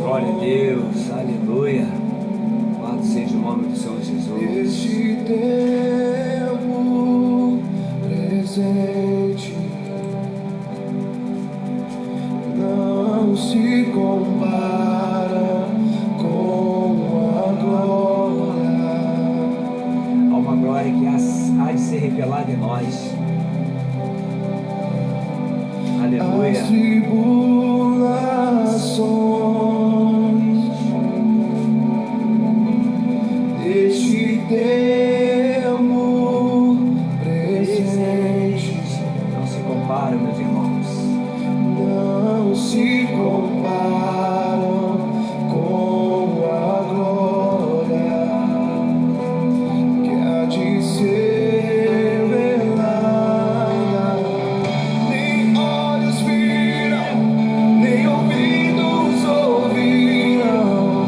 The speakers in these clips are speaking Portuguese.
Glória a Deus, aleluia. Louvado seja o nome do Senhor Jesus. Este tempo presente não se compara com a glória. Há uma glória que há de ser revelada em nós. Aleluia. As tribulações deste tempo presente Não se compara, meus irmãos. não se comparam com a glória que há de ser revelada. Nem olhos viram, nem ouvidos ouviram,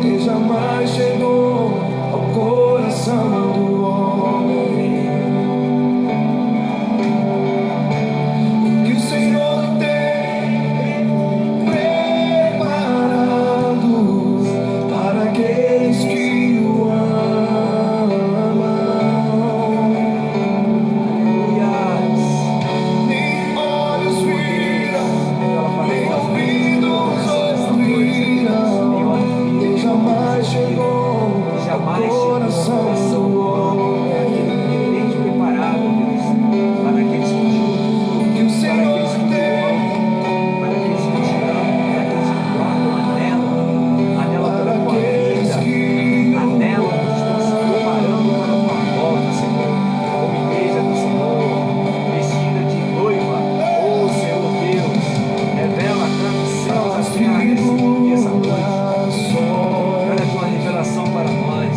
nem jamais chegou ao coração do homem que o Senhor tem preparado para aqueles que o amam. Nem olhos viram, nem ouvidos ouviram, nem jamais chegou ao coração do homem Preparado, Deus, para aqueles que que o Senhor tem, para aqueles que te amam, para aqueles que guardam anela para pela tua aqueles vida, que anela que estão se preparando para a tua volta, Senhor, como igreja do Senhor, vestida de noiva. Oh, Senhor Deus, revela tanto os céus, as terras e essa noite. Olha a tua revelação para nós,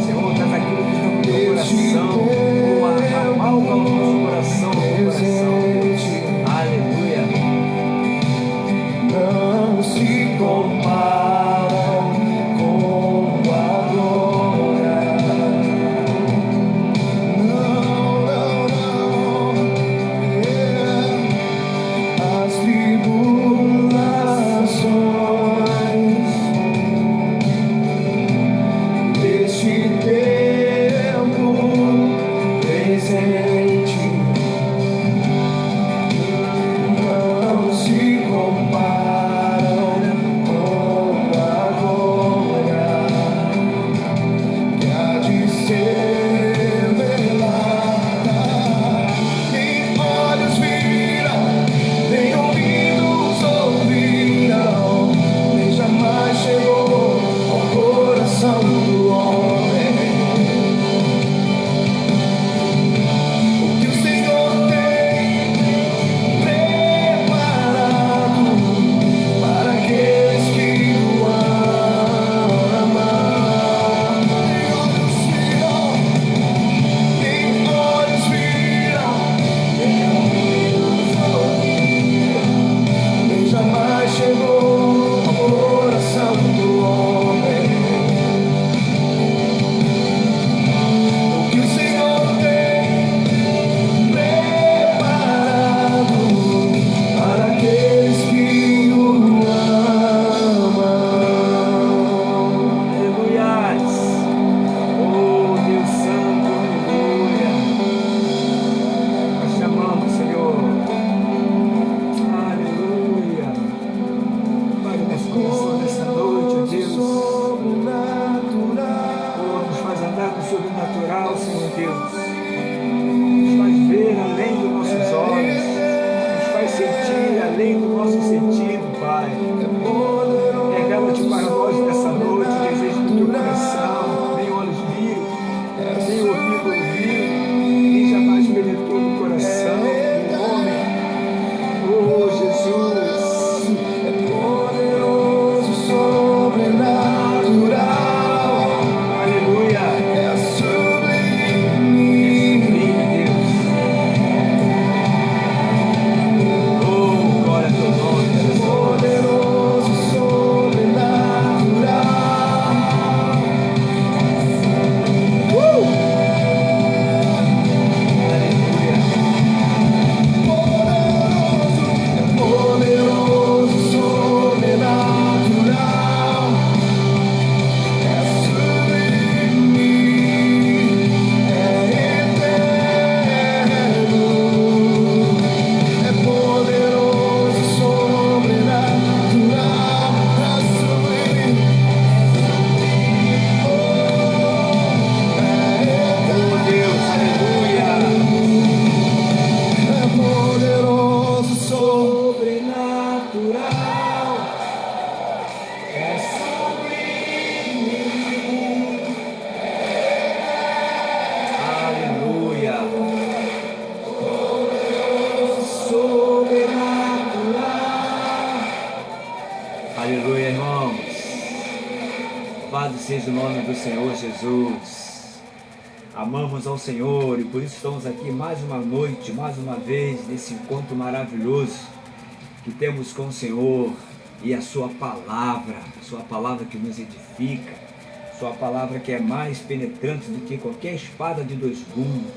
Senhor, traz aquilo que está no teu coração, ou amalga o nosso coração, no teu coração. Aleluia. não se comparam com a glória. As tribulações deste tempo presente não se comparam com a glória que há de ser revelada. Nem olhos viram, nem ouvidos ouviram, nem jamais chegou ao coração do homem o que o Senhor tem preparado para aqueles que o amam. Nem olhos viram, nem ouvidos ouviram, nem jamais chegou ao coração do homem o que o Senhor tem preparado para aqueles que o amam. Aleluias. Oh, Deus Santo, aleluia. Nós chamamos, Senhor. Aleluia. Pai, o nosso coração nessa noite, ó Deus. Oh, nos faz andar no sobrenatural, Senhor Deus. Nos faz ver além dos nossos olhos. Nos faz sentir além do nosso sentido, Pai. Revela-te para nós nessa noite o desejo do teu coração. Nem olhos viram, nem ouvido ouviu, nem jamais penetrou no coração do homem. Oh, Jesus. Poderoso, sobrenatural, Aleluia. é sublime. Sublime, Deus. Oh, glória a teu nome, Jesus. Poderoso, sobrenatural, é sublime. Aleluia. Sobrenatural. Aleluia, irmãos. Louvado seja o nome do Senhor Jesus. Amamos ao Senhor e por isso estamos aqui mais uma noite, mais uma vez, nesse encontro maravilhoso que temos com o Senhor e a sua palavra que nos edifica, sua palavra que é mais penetrante do que qualquer espada de dois gumes,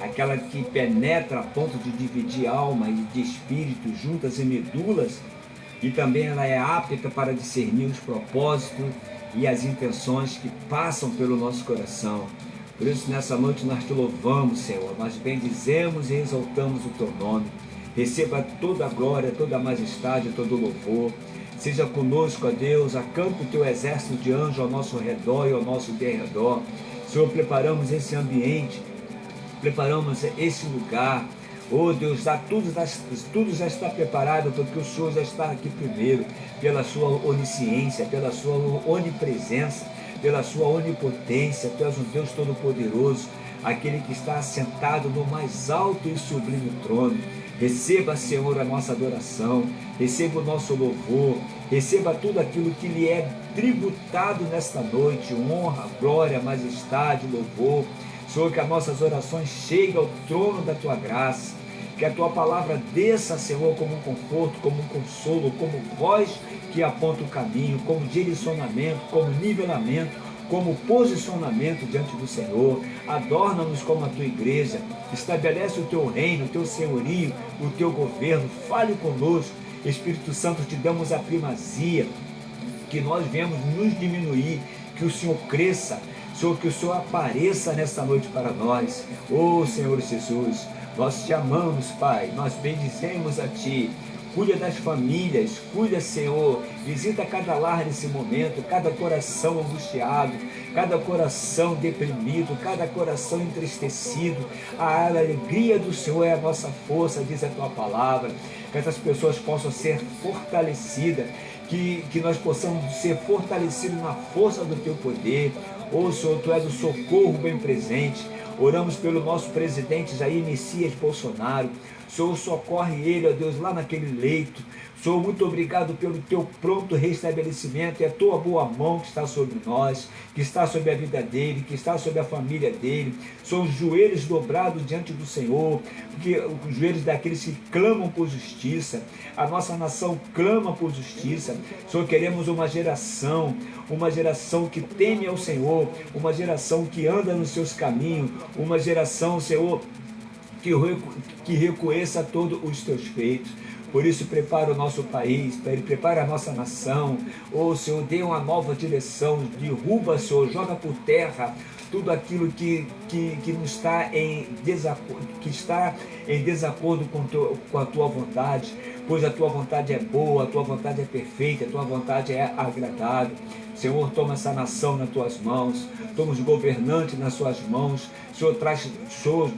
aquela que penetra a ponto de dividir alma e de espírito, juntas e medulas, e também ela é apta para discernir os propósitos e as intenções que passam pelo nosso coração. Por isso, nessa noite nós te louvamos, Senhor, nós bendizemos e exaltamos o teu nome. Receba toda a glória, toda a majestade, todo o louvor. Seja conosco, ó Deus, acampa o teu exército de anjos ao nosso redor e ao nosso derredor. Senhor, preparamos esse ambiente, preparamos esse lugar. Oh Deus, tudo já está preparado, porque o Senhor já está aqui primeiro, pela sua onisciência, pela sua onipresença, pela sua onipotência. Tu és um Deus todo-poderoso, aquele que está assentado no mais alto e sublime trono. Receba, Senhor, a nossa adoração, receba o nosso louvor, receba tudo aquilo que lhe é tributado nesta noite, honra, glória, majestade, louvor. Senhor, que as nossas orações cheguem ao trono da tua graça, que a tua palavra desça, Senhor, como um conforto, como um consolo, como voz que aponta o caminho, como direcionamento, como nivelamento, como posicionamento diante do Senhor. Adorna-nos como a tua igreja, estabelece o teu reino, o teu senhorio, o teu governo. Fale conosco, Espírito Santo, te damos a primazia, que nós viemos nos diminuir, que o Senhor cresça, Senhor, que o Senhor apareça nesta noite para nós. Oh Senhor Jesus, nós te amamos, Pai, nós bendizemos a Ti. Cuida das famílias, cuida, Senhor, visita cada lar nesse momento, cada coração angustiado, cada coração deprimido, cada coração entristecido. A alegria do Senhor é a nossa força, diz a Tua palavra, que essas pessoas possam ser fortalecidas, que nós possamos ser fortalecidos na força do Teu poder. Ô Senhor, Tu és o socorro bem presente. Oramos pelo nosso presidente Jair Messias Bolsonaro. Senhor, socorre ele, ó Deus, lá naquele leito. Senhor, muito obrigado pelo teu pronto restabelecimento e a tua boa mão que está sobre nós, que está sobre a vida dele, que está sobre a família dele. São os joelhos dobrados diante do Senhor, porque os joelhos daqueles que clamam por justiça. A nossa nação clama por justiça. Senhor, queremos uma geração que teme ao Senhor, uma geração que anda nos seus caminhos, uma geração, Senhor, que reconheça todos os teus feitos. Por isso, prepara o nosso país, prepara a nossa nação. Oh, Senhor, dê uma nova direção, derruba, Senhor, joga por terra tudo aquilo que não está em desacordo com a tua vontade, pois a tua vontade é boa, a tua vontade é perfeita, a tua vontade é agradável. Senhor, toma essa nação nas tuas mãos, toma os governantes nas suas mãos. Senhor,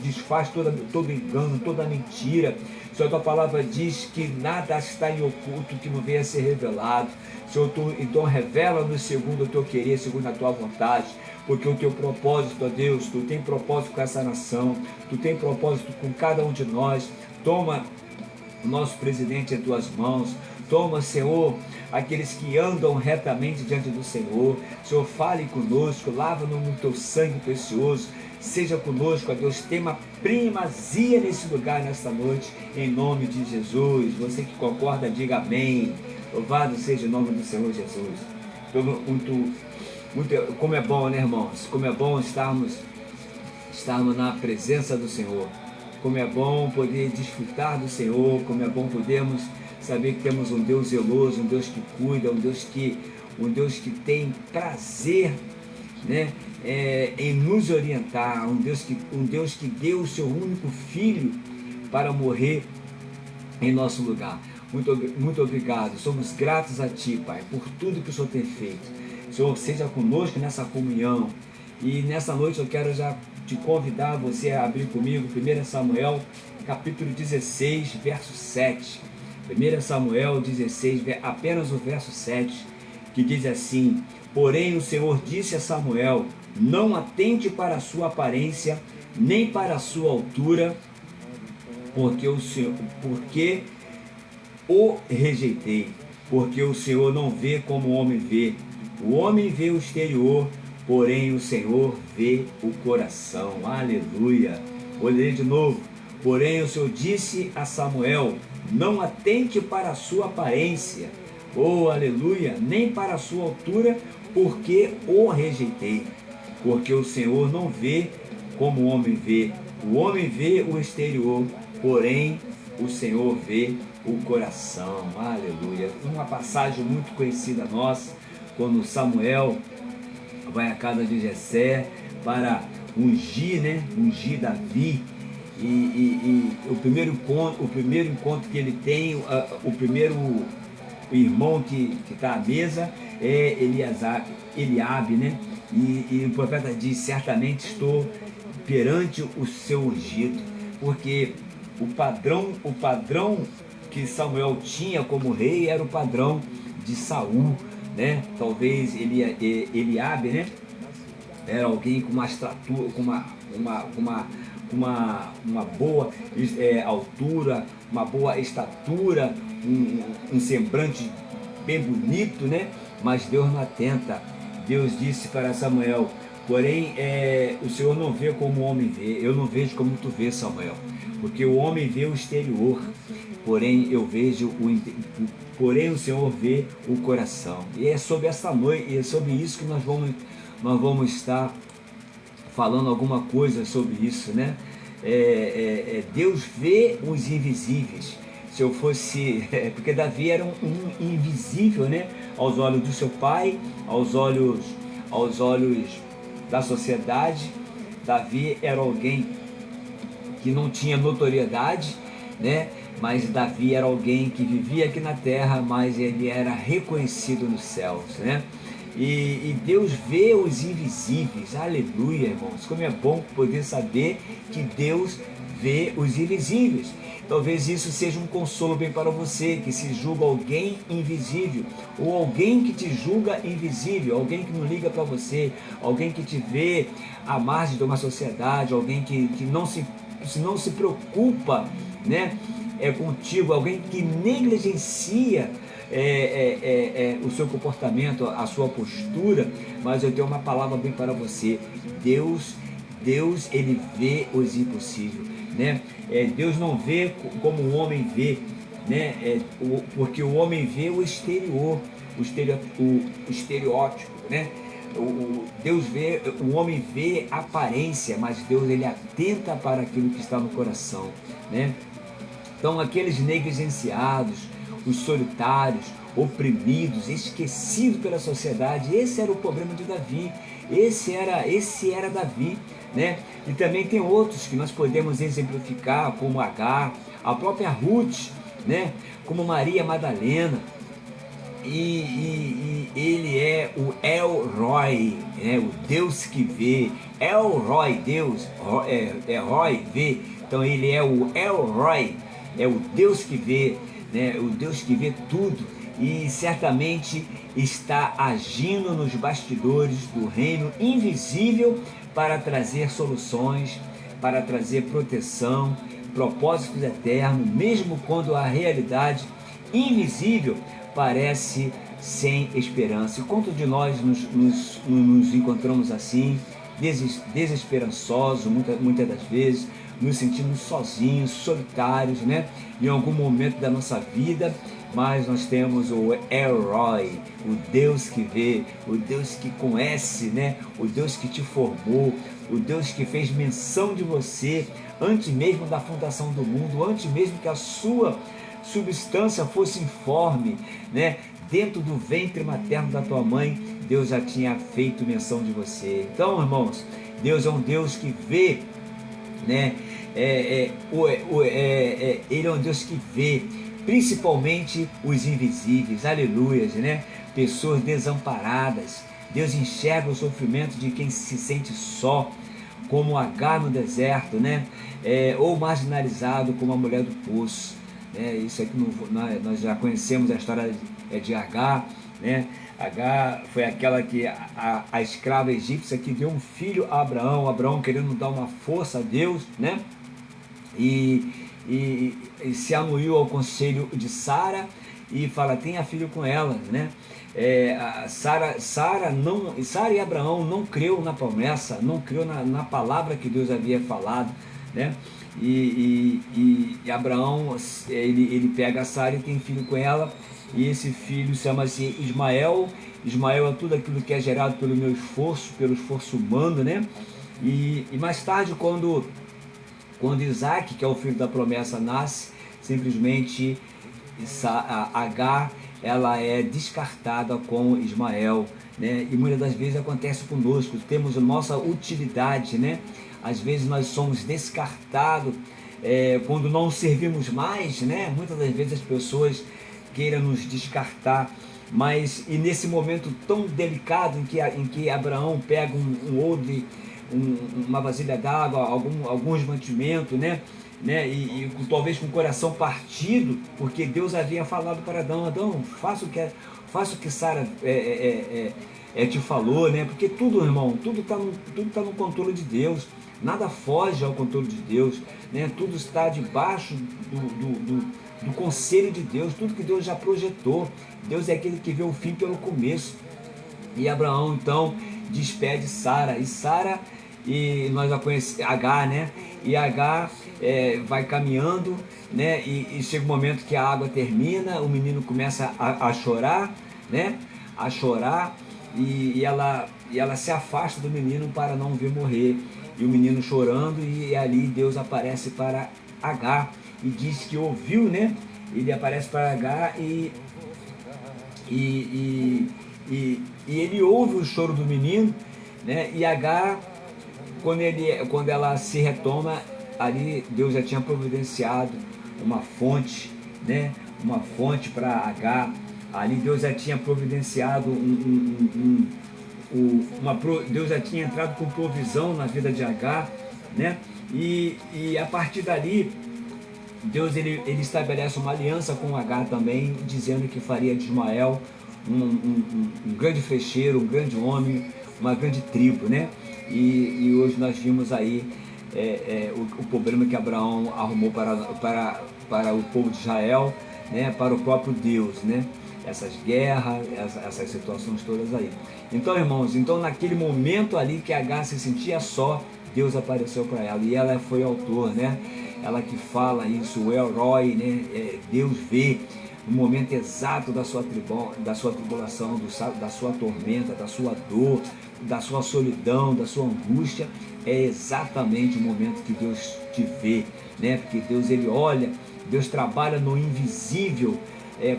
desfaz todo engano, toda mentira. Senhor, a tua palavra diz que nada está em oculto que não venha a ser revelado. Senhor, então revela-nos segundo o teu querer, segundo a tua vontade, porque o teu propósito, ó Deus, tu tem propósito com essa nação, tu tem propósito com cada um de nós. Toma o nosso presidente em tuas mãos. Toma, Senhor, aqueles que andam retamente diante do Senhor. Senhor, fale conosco, lava-nos no teu sangue precioso. Seja conosco, ó Deus, tenha uma primazia nesse lugar, nesta noite, em nome de Jesus. Você que concorda, diga amém. Louvado seja o nome do Senhor Jesus. Como é bom, né, irmãos? Como é bom estarmos na presença do Senhor. Como é bom poder desfrutar do Senhor. Como é bom podermos saber que temos um Deus zeloso, um Deus que cuida, um Deus que tem prazer, né, em nos orientar, um Deus que deu o seu único filho para morrer em nosso lugar. Muito obrigado, somos gratos a Ti, Pai, por tudo que o Senhor tem feito. Senhor, seja conosco nessa comunhão. E nessa noite eu quero já te convidar você a abrir comigo 1 Samuel, capítulo 16, verso 7. 1 Samuel 16, apenas o verso 7, que diz assim: porém o Senhor disse a Samuel, não atente para a sua aparência, nem para a sua altura, porque o rejeitei, porque o Senhor não vê como o homem vê. O homem vê o exterior, porém o Senhor vê o coração. Aleluia. Vou ler de novo. Porém o Senhor disse a Samuel, não atente para a sua aparência, oh aleluia, nem para a sua altura, porque o rejeitei. Porque o Senhor não vê como o homem vê. O homem vê o exterior, porém o Senhor vê o coração. Aleluia. Uma passagem muito conhecida nossa, quando Samuel vai à casa de Jessé para ungir, ungir Davi. E o primeiro encontro que ele tem, o primeiro irmão que está à mesa é Eliabe, né? E o profeta diz, certamente estou perante o seu ungido, porque o padrão que Samuel tinha como rei era o padrão de Saul, né? Talvez Eliabe, né? Era alguém com uma estatura, com uma boa altura, uma boa estatura, um semblante bem bonito, né? Mas Deus não atenta. Deus disse para Samuel, porém o Senhor não vê como o homem vê. Eu não vejo como tu vês, Samuel, porque o homem vê o exterior, porém porém o Senhor vê o coração. E é sobre essa noite, e é sobre isso que nós vamos estar falando alguma coisa sobre isso, né? Deus vê os invisíveis. Se eu fosse, porque Davi era um invisível, né? Aos olhos do seu pai, aos olhos da sociedade. Davi era alguém que não tinha notoriedade, né? Mas Davi era alguém que vivia aqui na terra, mas ele era reconhecido nos céus, né? E Deus vê os invisíveis. Aleluia, irmãos. Como é bom poder saber que Deus vê os invisíveis. Talvez isso seja um consolo bem para você, que se julga alguém invisível, ou alguém que te julga invisível, alguém que não liga para você, alguém que te vê à margem de uma sociedade, alguém que não se preocupa, né, contigo, alguém que negligencia o seu comportamento, a sua postura. Mas eu tenho uma palavra bem para você. Deus ele vê os impossíveis, né? Deus não vê como o homem vê, né? Porque o homem vê o exterior, o estereótipo, né? O homem vê a aparência, mas Deus ele atenta para aquilo que está no coração, né? Então aqueles negligenciados, os solitários, oprimidos, esquecidos pela sociedade, esse era o problema de Davi, esse era Davi, né? E também tem outros que nós podemos exemplificar, como Agar, a própria Ruth, né? Como Maria Madalena. E ele é o El Roi, né? O Deus que vê. El Roi, Deus, Roi, vê. Então ele é o El Roi, é o Deus que vê, né? O Deus que vê tudo, e certamente está agindo nos bastidores do reino invisível para trazer soluções, para trazer proteção, propósitos eternos, mesmo quando a realidade invisível parece sem esperança. E quantos de nós nos encontramos assim, desesperançosos, muitas das vezes, nos sentimos sozinhos, solitários, né? Em algum momento da nossa vida, mas nós temos o El Roi, o Deus que vê, o Deus que conhece, né? O Deus que te formou, o Deus que fez menção de você antes mesmo da fundação do mundo, antes mesmo que a sua substância fosse informe, né? Dentro do ventre materno da tua mãe, Deus já tinha feito menção de você. Então, irmãos, Deus é um Deus que vê, né? Ele é um Deus que vê principalmente os invisíveis, aleluias, né? Pessoas desamparadas. Deus enxerga o sofrimento de quem se sente só, como Agar no deserto, né? Ou marginalizado, como a mulher do poço. né? Isso aqui nós já conhecemos a história de Agar, né? Agar foi aquela que a escrava egípcia que deu um filho a Abraão, Abraão querendo dar uma força a Deus, né? E se anuiu ao conselho de Sara e fala, tenha filho com ela, né? Sara e Abraão não creu na promessa, não creu na palavra que Deus havia falado, né? E Abraão, ele pega a Sara e tem filho com ela, e esse filho chama-se Ismael. Ismael é tudo aquilo que é gerado pelo meu esforço, pelo esforço humano, né? E mais tarde, quando Isaac, que é o filho da promessa, nasce, simplesmente Agar, ela é descartada com Ismael, né? E muitas das vezes acontece conosco, temos a nossa utilidade, né? Às vezes nós somos descartados quando não servimos mais, né? Muitas das vezes as pessoas queiram nos descartar, mas e nesse momento tão delicado em que Abraão pega um odre, uma vasilha d'água, alguns mantimentos, né? E talvez com o coração partido, porque Deus havia falado para Adão, faça o que Sara te falou, né? Porque tudo, irmão, tudo tá no controle de Deus, nada foge ao controle de Deus, né? Tudo está debaixo do conselho de Deus, tudo que Deus já projetou. Deus é aquele que vê o fim pelo começo. E Abraão então despede Sara, e nós já conhecemos Agar, né? E Agar vai caminhando, né? E chega um momento que a água termina, o menino começa a chorar, né? A chorar, e ela se afasta do menino para não ver morrer. E o menino chorando, e ali Deus aparece para Agar e diz que ouviu, né? Ele aparece para Agar e ele ouve o choro do menino, né? E Agar, quando ela se retoma, ali Deus já tinha providenciado uma fonte, né? Uma fonte para Agar. Ali Deus já tinha providenciado Deus já tinha entrado com provisão na vida de Agar, né? E a partir dali Deus ele estabelece uma aliança com Agar também, dizendo que faria de Ismael um grande flecheiro, um grande homem, uma grande tribo, né? E hoje nós vimos aí o problema que Abraão arrumou para o povo de Israel, né? Para o próprio Deus, né? Essas guerras, essas situações todas aí. Então, irmãos, naquele momento ali que Agar se sentia só, Deus apareceu para ela, e ela foi autor, né? Ela que fala isso, o herói, né? Deus vê no momento exato da sua tribulação, da sua tormenta, da sua dor, da sua solidão, da sua angústia. É exatamente o momento que Deus te vê, né? Porque Deus, ele olha, Deus trabalha no invisível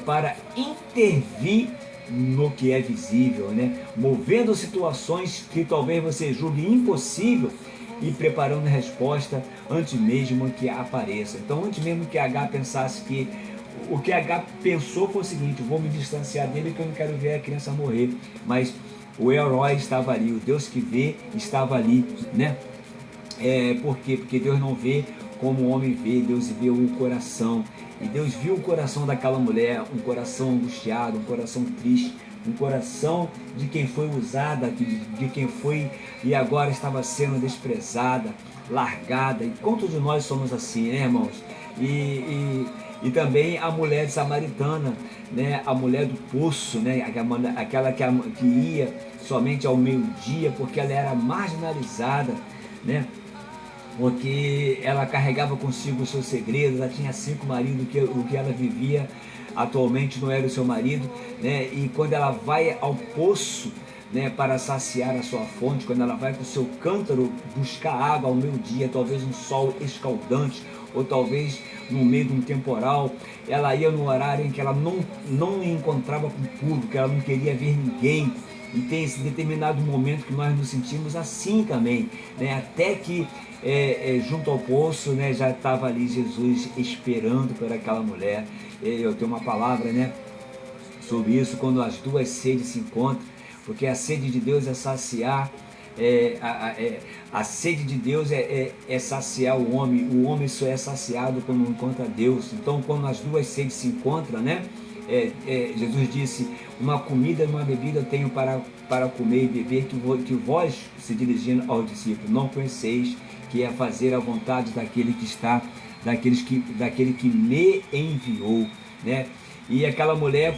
para intervir no que é visível, né? Movendo situações que talvez você julgue impossível e preparando a resposta antes mesmo que apareça. Então, antes mesmo que Agar pensasse que o que Agar pensou foi o seguinte: vou me distanciar dele que eu não quero ver a criança morrer. Mas o herói estava ali, o Deus que vê estava ali, né? Por quê? Porque Deus não vê como o homem vê, Deus vê o coração. E Deus viu o coração daquela mulher, um coração angustiado, um coração triste, um coração de quem foi usada, de quem foi e agora estava sendo desprezada, largada. E quantos de nós somos assim, né, irmãos? E também a mulher samaritana, né? A mulher do poço, né? Aquela que ia somente ao meio-dia, porque ela era marginalizada, né? Porque ela carregava consigo os seus segredos, ela tinha 5 maridos, o que ela vivia atualmente não era o seu marido, né? E quando ela vai ao poço, né, para saciar a sua fonte, quando ela vai com o seu cântaro buscar água ao meio-dia, talvez um sol escaldante, ou talvez no meio de um temporal, ela ia no horário em que ela não encontrava com o público, ela não queria ver ninguém. E tem esse determinado momento que nós nos sentimos assim também, né? Até que junto ao poço, né, já estava ali Jesus esperando por aquela mulher. Eu tenho uma palavra, né, sobre isso, quando as duas sedes se encontram, porque a sede de Deus é saciar A sede de Deus é saciar o homem só é saciado quando encontra Deus. Então, quando as duas sedes se encontram, né? Jesus disse: uma comida e uma bebida eu tenho para comer e beber, que vós, se dirigindo aos discípulos, não conheceis, que é fazer a vontade daquele que me enviou, né? E aquela mulher,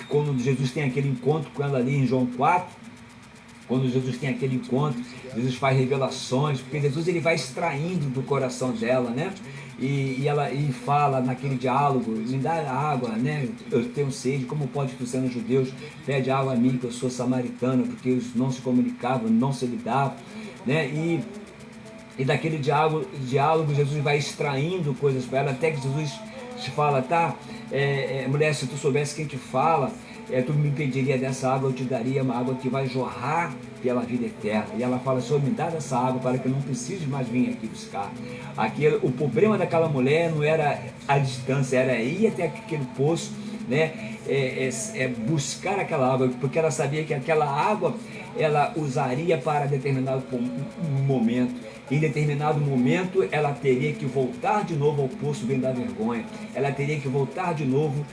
quando Jesus tem aquele encontro com ela ali em João 4, quando Jesus tem aquele encontro, Jesus faz revelações, porque Jesus ele vai extraindo do coração dela, né? E ela fala naquele diálogo: me dá água, né? Eu tenho sede, como pode tu, sendo judeus, pede água a mim, que eu sou samaritana, porque eles não se comunicavam, não se lidavam, né? E daquele diálogo Jesus vai extraindo coisas para ela, até que Jesus te fala: tá, mulher, se tu soubesse quem te fala, tu me pediria dessa água, eu te daria uma água que vai jorrar pela vida eterna. E ela fala: Senhor, me dá dessa água para que eu não precise mais vir aqui buscar. O problema daquela mulher não era a distância, era ir até aquele poço, né? Buscar aquela água, porque ela sabia que aquela água ela usaria para determinado momento. Em determinado momento ela teria que voltar de novo ao poço bem da vergonha, ela teria que voltar de novo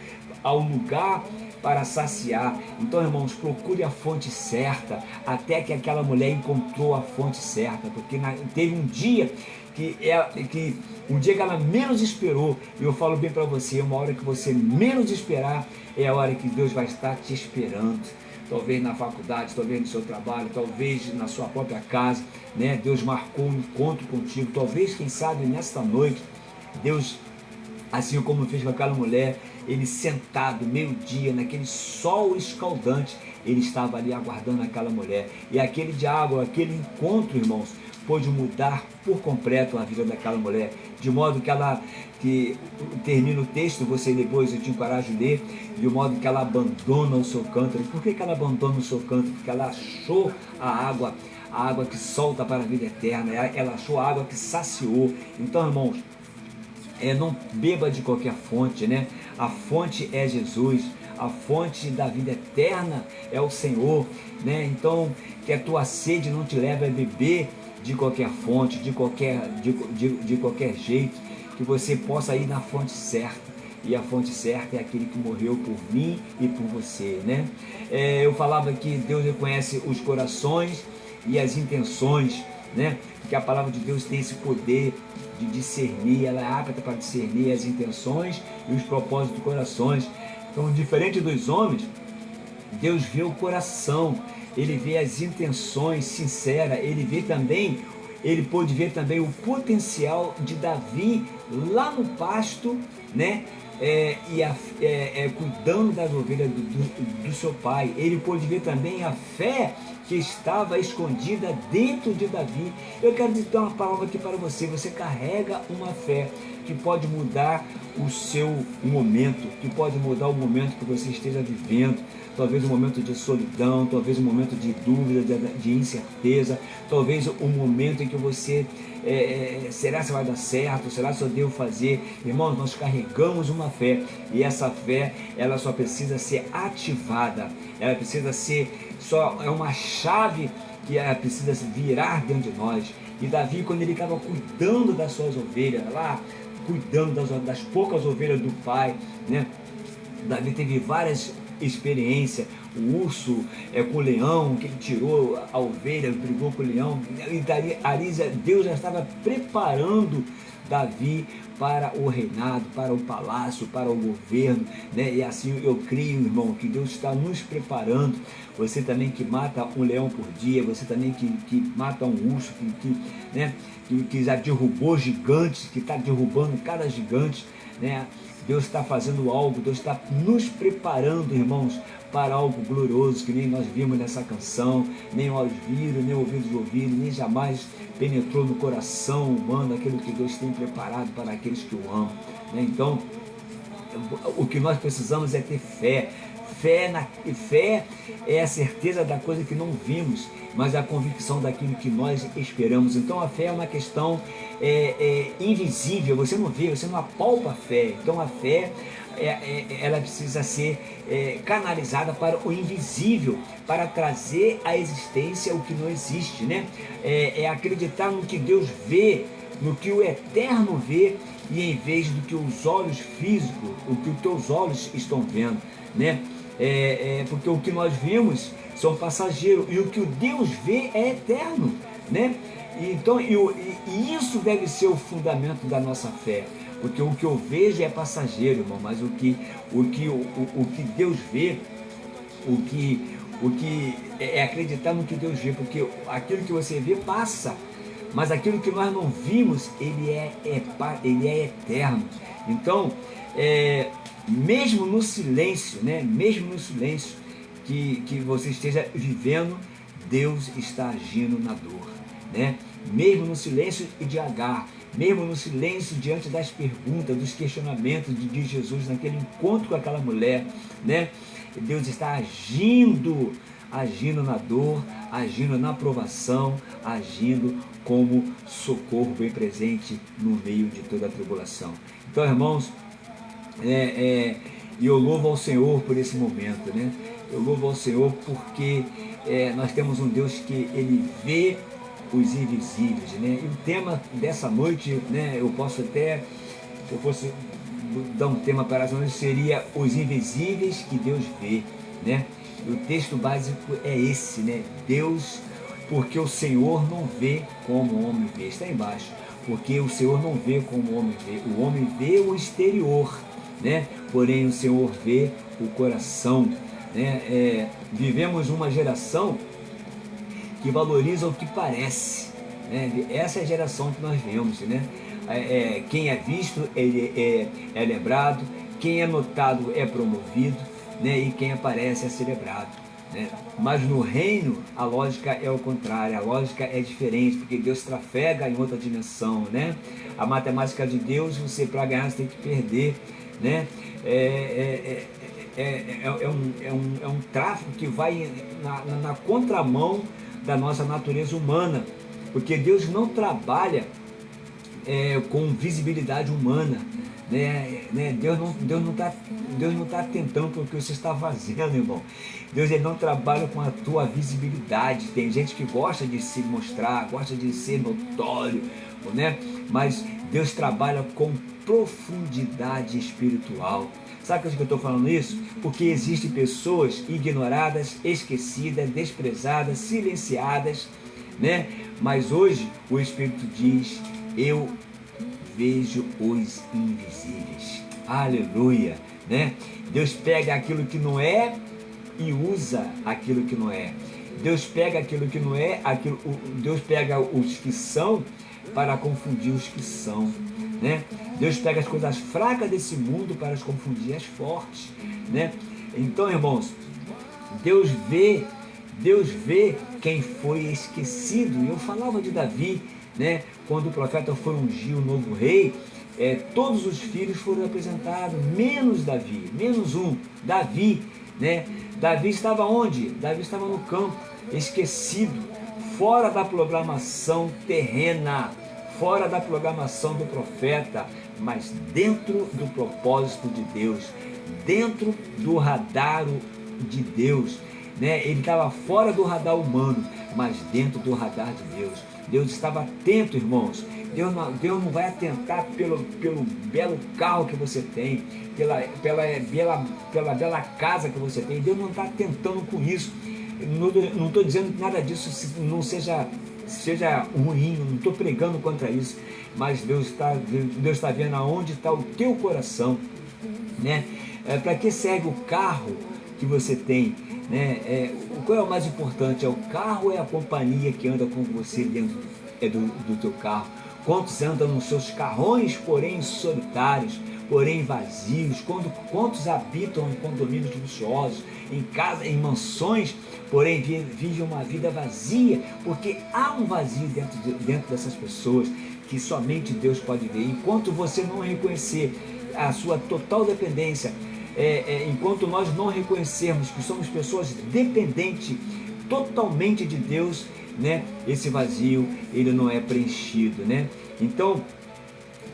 ao lugar para saciar. Então, irmãos, procure a fonte certa, até que aquela mulher encontrou a fonte certa, porque teve um dia que ela menos esperou. E eu falo bem para você, uma hora que você menos esperar é a hora que Deus vai estar te esperando. Talvez na faculdade, talvez no seu trabalho, talvez na sua própria casa, né? Deus marcou um encontro contigo. Talvez, quem sabe, nesta noite, Deus, assim como fez com aquela mulher, ele sentado, meio-dia, naquele sol escaldante, ele estava ali aguardando aquela mulher. E aquele diálogo, aquele encontro, irmãos, pôde mudar por completo a vida daquela mulher, de modo que termina o texto, você depois eu te encorajo a ler, de modo que ela abandona o seu cântaro. Por que ela abandona o seu cântaro? Porque ela achou a água que solta para a vida eterna, ela achou a água que saciou. Então, irmãos, não beba de qualquer fonte, né? A fonte é Jesus, a fonte da vida eterna é o Senhor, né? Então, que a tua sede não te leve a beber de qualquer fonte, de qualquer jeito, que você possa ir na fonte certa. E a fonte certa é aquele que morreu por mim e por você, né? Eu falava que Deus reconhece os corações e as intenções, né? Porque a palavra de Deus tem esse poder de discernir, ela é apta para discernir as intenções e os propósitos do coração. Então, diferente dos homens, Deus vê o coração, ele vê as intenções sinceras, ele pôde ver também o potencial de Davi lá no pasto, né? Cuidando das ovelhas do seu pai. Ele pôde ver também a fé que estava escondida dentro de Davi. Eu quero dizer uma palavra aqui para você: você carrega uma fé que pode mudar o seu momento, que pode mudar o momento que você esteja vivendo. Talvez um momento de solidão, talvez um momento de dúvida, de incerteza, talvez um momento em que você será se vai dar certo, será se eu devo fazer? Irmãos, nós carregamos uma fé, e essa fé ela só precisa ser ativada, ela precisa ser é uma chave que ela precisa virar dentro de nós. E Davi, quando ele estava cuidando das suas ovelhas lá, cuidando das poucas ovelhas do pai, né? Davi teve várias experiência, o urso com o leão, que ele tirou a ovelha, brigou com o leão, e ali Deus já estava preparando Davi para o reinado, para o palácio, para o governo, né? E assim eu creio, irmão, que Deus está nos preparando. Você também que mata um leão por dia, você também que mata um urso, que já derrubou gigantes, que está derrubando cada gigante, né? Deus está fazendo algo, Deus está nos preparando, irmãos, para algo glorioso, que nem nós vimos nessa canção, nem olhos viram, nem ouvidos ouviram, nem jamais penetrou no coração humano aquilo que Deus tem preparado para aqueles que o amam, né? Então, o que nós precisamos é ter fé. Fé é a certeza da coisa que não vimos, mas a convicção daquilo que nós esperamos. Então a fé é uma questão invisível, você não vê, você não apalpa a fé. Então a fé, ela precisa ser canalizada para o invisível, para trazer à existência o que não existe, né? É acreditar no que Deus vê, no que o eterno vê, e em vez do que os olhos físicos, o que os teus olhos estão vendo, né? Porque o que nós vimos são passageiros, e o que o Deus vê é eterno, né? Então, e isso deve ser o fundamento da nossa fé, porque o que eu vejo é passageiro, irmão, mas o que Deus vê, o que é acreditar no que Deus vê, porque aquilo que você vê passa, mas aquilo que nós não vimos, ele é eterno. Então, mesmo no silêncio, né? Mesmo no silêncio que você esteja vivendo, Deus está agindo na dor, né? Mesmo no silêncio de Agar, mesmo no silêncio diante das perguntas, dos questionamentos de Jesus naquele encontro com aquela mulher, né? Deus está agindo na dor, agindo na provação, agindo como socorro bem presente no meio de toda a tribulação. Então, irmãos, eu louvo ao Senhor por esse momento, né? Eu louvo ao Senhor porque nós temos um Deus que Ele vê os invisíveis, né? E o tema dessa noite, né? Eu posso até, se eu fosse dar um tema para essa noite, seria os invisíveis que Deus vê, né? E o texto básico é esse, né? Deus, porque o Senhor não vê como o homem vê. Está embaixo. Porque o Senhor não vê como o homem vê. O homem vê o exterior, né? Porém o Senhor vê o coração, né? Vivemos uma geração que valoriza o que parece, né? Essa é a geração que nós vemos, né? Quem é visto é lembrado, quem é notado é promovido, né? E quem aparece é celebrado, né? Mas no reino a lógica é o contrário, a lógica é diferente, porque Deus trafega em outra dimensão, né? A matemática de Deus, você para ganhar você tem que perder, né? É um tráfico que vai na contramão da nossa natureza humana, porque Deus não trabalha com visibilidade humana, né? Deus não está atentando para o que você está fazendo, irmão. Deus ele não trabalha com a tua visibilidade. Tem gente que gosta de se mostrar, gosta de ser notório, né? Mas Deus trabalha com profundidade espiritual. Sabe por que eu estou falando isso? Porque existem pessoas ignoradas, esquecidas, desprezadas, silenciadas, né? Mas hoje o Espírito diz: eu vejo os invisíveis. Aleluia, né? Deus pega aquilo que não é e usa aquilo que não é. Deus pega aquilo que não é, Deus pega os que são para confundir os que são, né? Deus pega as coisas fracas desse mundo para as confundir as fortes, né? Então, irmãos, Deus vê quem foi esquecido. E eu falava de Davi, né? Quando o profeta foi ungir o novo rei, todos os filhos foram apresentados, menos Davi, menos um, Davi, né? Davi estava onde? Davi estava no campo, esquecido, fora da programação terrena, fora da programação do profeta, mas dentro do propósito de Deus, dentro do radar de Deus, né? Ele estava fora do radar humano, mas dentro do radar de Deus. Deus estava atento, irmãos. Deus não vai atentar pelo belo carro que você tem, pela bela casa que você tem. Deus não está atentando com isso. Não estou dizendo que nada disso não seja ruim, não estou pregando contra isso, mas Deus está vendo aonde está o teu coração, né? Para que serve o carro que você tem, né? Qual é o mais importante? É o carro ou é a companhia que anda com você dentro do teu carro? Quantos andam nos seus carrões, porém solitários, porém vazios? Quantos habitam em condomínios luxuosos, em casa, em mansões, porém vivem uma vida vazia? Porque há um vazio dentro dessas pessoas que somente Deus pode ver. Enquanto você não reconhecer a sua total dependência, enquanto nós não reconhecermos que somos pessoas dependentes totalmente de Deus, né, esse vazio ele não é preenchido, né? Então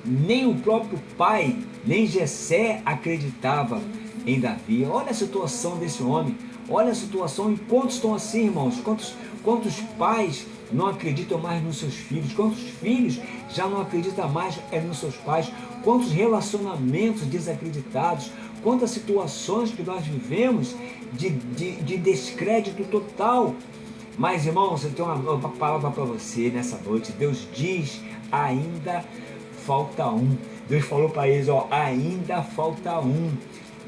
Nem o próprio pai, nem Jessé acreditava em Davi. Olha a situação desse homem, olha a situação. E quantos estão assim, irmãos? Quantos pais não acreditam mais nos seus filhos? Quantos filhos já não acreditam mais nos seus pais? Quantos relacionamentos desacreditados? Quantas situações que nós vivemos de descrédito total. Mas, irmãos, eu tenho uma palavra para você nessa noite. Deus diz: ainda falta um. Deus falou para eles: ó, ainda falta um.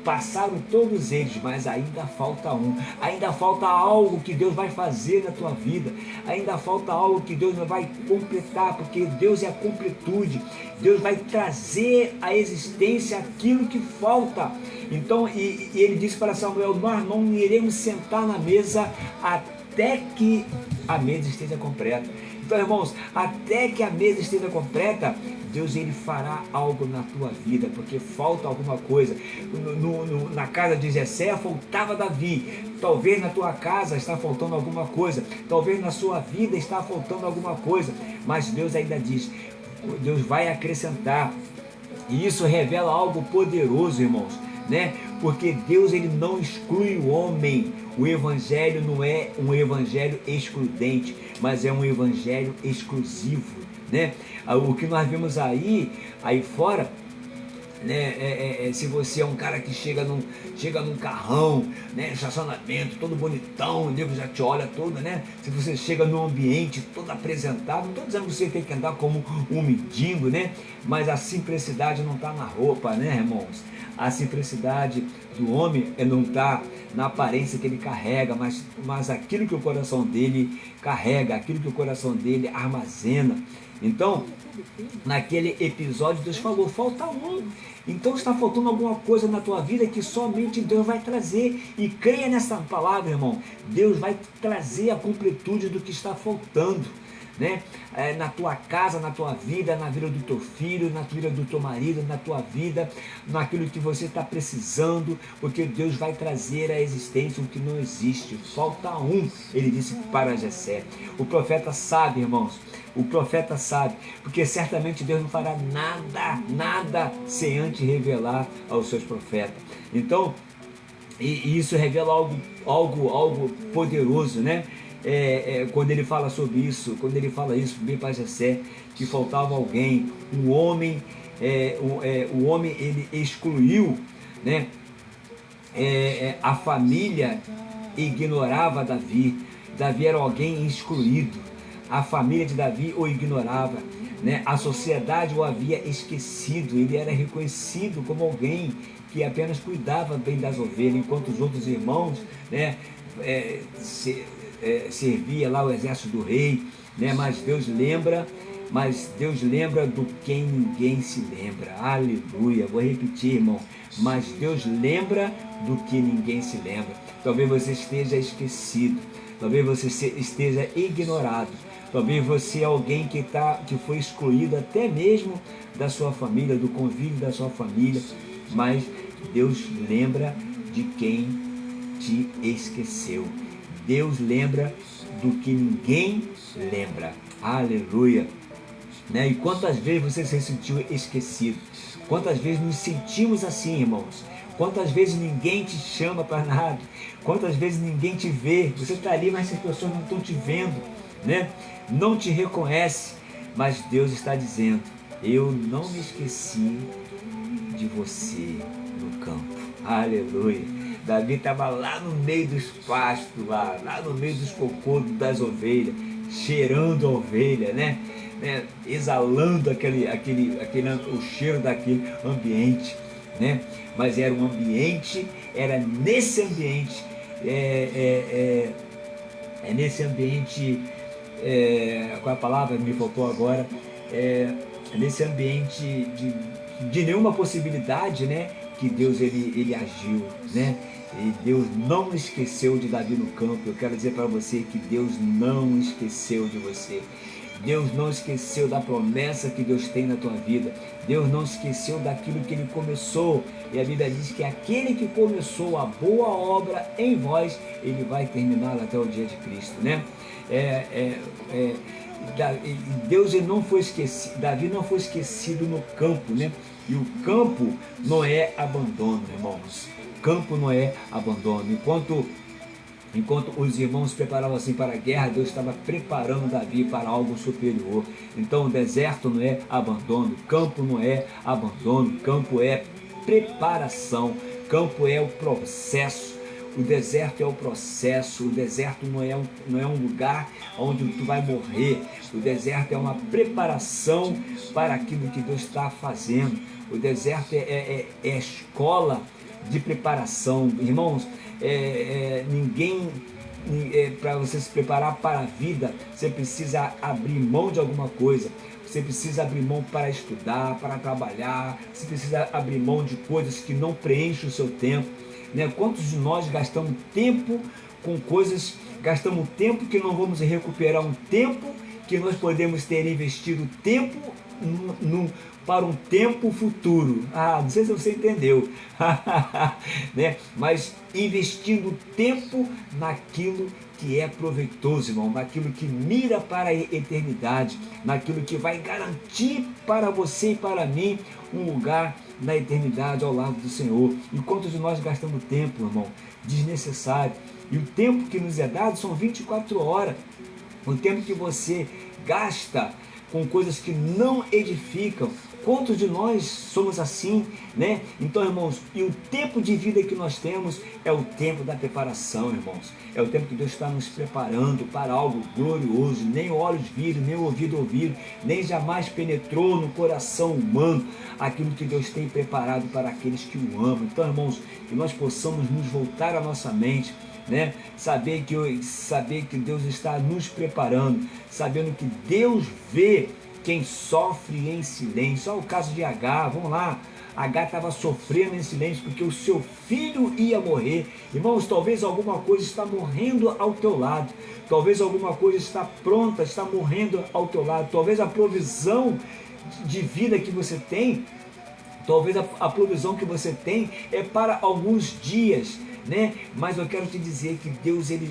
Passaram todos eles, mas ainda falta um. Ainda falta algo que Deus vai fazer na tua vida. Ainda falta algo que Deus vai completar, porque Deus é a completude. Deus vai trazer à existência aquilo que falta. Então, e ele disse para Samuel: nós não iremos sentar na mesa até que a mesa esteja completa. Então, irmãos, até que a mesa esteja completa, Deus, ele fará algo na tua vida, porque falta alguma coisa. Na casa de Jessé faltava Davi. Talvez na tua casa está faltando alguma coisa. Talvez na sua vida está faltando alguma coisa. Mas Deus ainda diz: Deus vai acrescentar. E isso revela algo poderoso, irmãos, né? Porque Deus, ele não exclui o homem. O evangelho não é um evangelho excludente, mas é um evangelho exclusivo, né? O que nós vimos aí fora, né? Se você é um cara que chega num carrão, né? Estacionamento todo bonitão, o nego já te olha todo, né? Se você chega num ambiente todo apresentado, não estou dizendo que você tem que andar como um mendigo, né? Mas a simplicidade não está na roupa, né, irmãos? A simplicidade do homem não está na aparência que ele carrega, mas aquilo que o coração dele carrega, aquilo que o coração dele armazena. Então, naquele episódio, Deus falou: falta um. Então está faltando alguma coisa na tua vida que somente Deus vai trazer. E creia nessa palavra, irmão. Deus vai trazer a completude do que está faltando, né? Na tua casa, na tua vida, na vida do teu filho, na vida do teu marido, na tua vida, naquilo que você está precisando, porque Deus vai trazer à existência o que não existe. Falta um, ele disse para Jessé. O profeta sabe, irmãos, o profeta sabe, porque certamente Deus não fará nada sem antes revelar aos seus profetas. Então, e isso revela algo poderoso, né? Quando ele fala sobre isso, quando ele fala isso bem para Jessé, que faltava alguém, um homem, o homem, ele excluiu, né? A família ignorava Davi. Davi era alguém excluído. A família de Davi o ignorava, né? A sociedade o havia esquecido. Ele era reconhecido como alguém que apenas cuidava bem das ovelhas, enquanto os outros irmãos, né, servia lá o exército do rei, né? Mas Deus lembra do quem ninguém se lembra. Aleluia. Vou repetir, irmão. Mas Deus lembra do que ninguém se lembra. Talvez você esteja esquecido, talvez você esteja ignorado, talvez você é alguém que foi excluído até mesmo da sua família, do convívio da sua família, mas Deus lembra de quem te esqueceu. Deus lembra do que ninguém lembra. Aleluia. Né? E quantas vezes você se sentiu esquecido? Quantas vezes nos sentimos assim, irmãos? Quantas vezes ninguém te chama para nada? Quantas vezes ninguém te vê? Você está ali, mas as pessoas não estão te vendo, né? Não te reconhece. Mas Deus está dizendo: eu não me esqueci de você no campo. Aleluia. Davi estava lá no meio dos pastos, lá no meio dos cocôs das ovelhas, cheirando a ovelha, né? Exalando o cheiro daquele ambiente, né? Mas era um ambiente, era nesse ambiente, nesse ambiente, qual a palavra me faltou agora, nesse ambiente de nenhuma possibilidade, né? Que Deus ele agiu, né? E Deus não esqueceu de Davi no campo. Eu quero dizer para você que Deus não esqueceu de você. Deus não esqueceu da promessa que Deus tem na tua vida. Deus não esqueceu daquilo que Ele começou. E a Bíblia diz que aquele que começou a boa obra em vós, ele vai terminá-la até o dia de Cristo, né? Deus ele não foi esquecido, Davi não foi esquecido no campo, né? E o campo não é abandono, irmãos. Campo não é abandono. Enquanto os irmãos se preparavam assim para a guerra, Deus estava preparando Davi para algo superior. Então o deserto não é abandono, campo não é abandono, campo é preparação, campo é o processo. O deserto é o processo, o deserto não é um lugar onde tu vai morrer. O deserto é uma preparação para aquilo que Deus está fazendo. O deserto é a escola de preparação. Irmãos, para você se preparar para a vida, você precisa abrir mão de alguma coisa. Você precisa abrir mão para estudar, para trabalhar. Você precisa abrir mão de coisas que não preenchem o seu tempo. Né? Quantos de nós gastamos tempo com coisas, gastamos tempo que não vamos recuperar, um tempo que nós podemos ter investido tempo para um tempo futuro. Não sei se você entendeu. Né? Mas investindo tempo naquilo que é proveitoso, irmão, naquilo que mira para a eternidade, naquilo que vai garantir para você e para mim um lugar na eternidade ao lado do Senhor. E quantos de nós gastamos tempo, irmão, desnecessário? E o tempo que nos é dado são 24 horas. O tempo que você gasta com coisas que não edificam. Quantos de nós somos assim, né? Então, irmãos, e o tempo de vida que nós temos é o tempo da preparação, irmãos. É o tempo que Deus está nos preparando para algo glorioso. Nem olhos viram, nem ouvido ouviram, nem jamais penetrou no coração humano aquilo que Deus tem preparado para aqueles que o amam. Então, irmãos, que nós possamos nos voltar à nossa mente, né? Saber que Deus está nos preparando, sabendo que Deus vê quem sofre em silêncio. Olha o caso de Agar, vamos lá. Agar estava sofrendo em silêncio porque o seu filho ia morrer. Irmãos, talvez alguma coisa está morrendo ao teu lado. Talvez alguma coisa está pronta, está morrendo ao teu lado. Talvez a provisão de vida que você tem, talvez a provisão que você tem é para alguns dias, né? Mas eu quero te dizer que Deus ele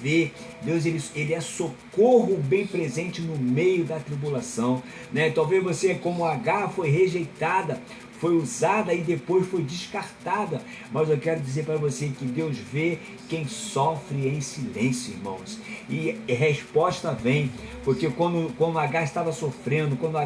vê, Deus ele é socorro bem presente no meio da tribulação, né? Talvez você, como Agar, foi rejeitada, foi usada e depois foi descartada, mas eu quero dizer para você que Deus vê quem sofre em silêncio, irmãos, e a resposta vem, porque quando Agar estava sofrendo, quando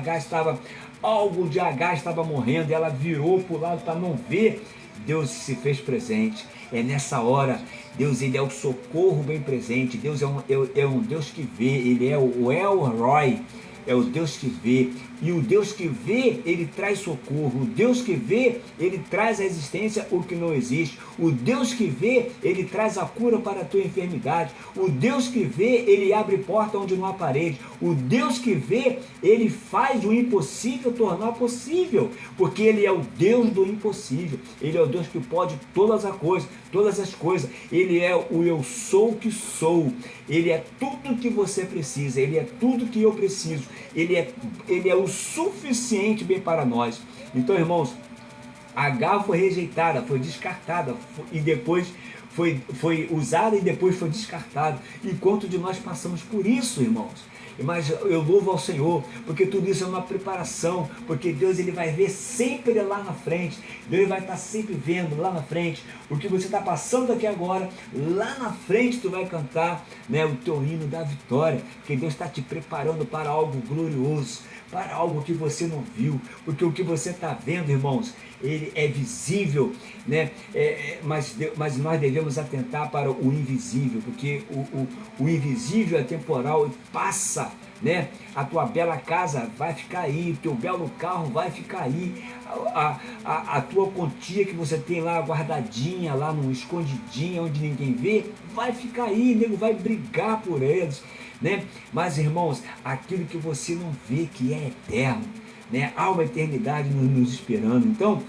algo de Agar estava morrendo, ela virou para o lado para não ver, Deus se fez presente. É nessa hora, Deus ele é o socorro bem presente. Deus é um Deus que vê, ele é o El Roi, é o Deus que vê. E o Deus que vê, ele traz socorro. O Deus que vê, ele traz a existência o que não existe. O Deus que vê, ele traz a cura para a tua enfermidade. O Deus que vê, ele abre porta onde não há parede. O Deus que vê, ele faz o impossível tornar possível, porque ele é o Deus do impossível. Ele é o Deus que pode todas as coisas. Ele é o eu sou que sou. Ele é tudo que você precisa. Ele é tudo que eu preciso. Ele é o suficiente bem para nós. Então, irmãos, Agar foi rejeitada, foi descartada e depois foi usada e depois foi descartada. E quanto de nós passamos por isso, irmãos? Mas eu louvo ao Senhor, porque tudo isso é uma preparação, porque Deus ele vai ver sempre lá na frente. Deus vai estar sempre vendo lá na frente o que você está passando aqui agora. Lá na frente tu vai cantar, né, o teu hino da vitória, porque Deus está te preparando para algo glorioso, para algo que você não viu, porque o que você está vendo, irmãos, ele é visível, né? Mas nós devemos atentar para o invisível, porque o invisível é temporal e passa, né? A tua bela casa vai ficar aí, o teu belo carro vai ficar aí, a tua quantia que você tem lá guardadinha, lá no escondidinha, onde ninguém vê, vai ficar aí, nego vai brigar por eles, né? Mas, irmãos, aquilo que você não vê, que é eterno, né? Há uma eternidade nos esperando. Então,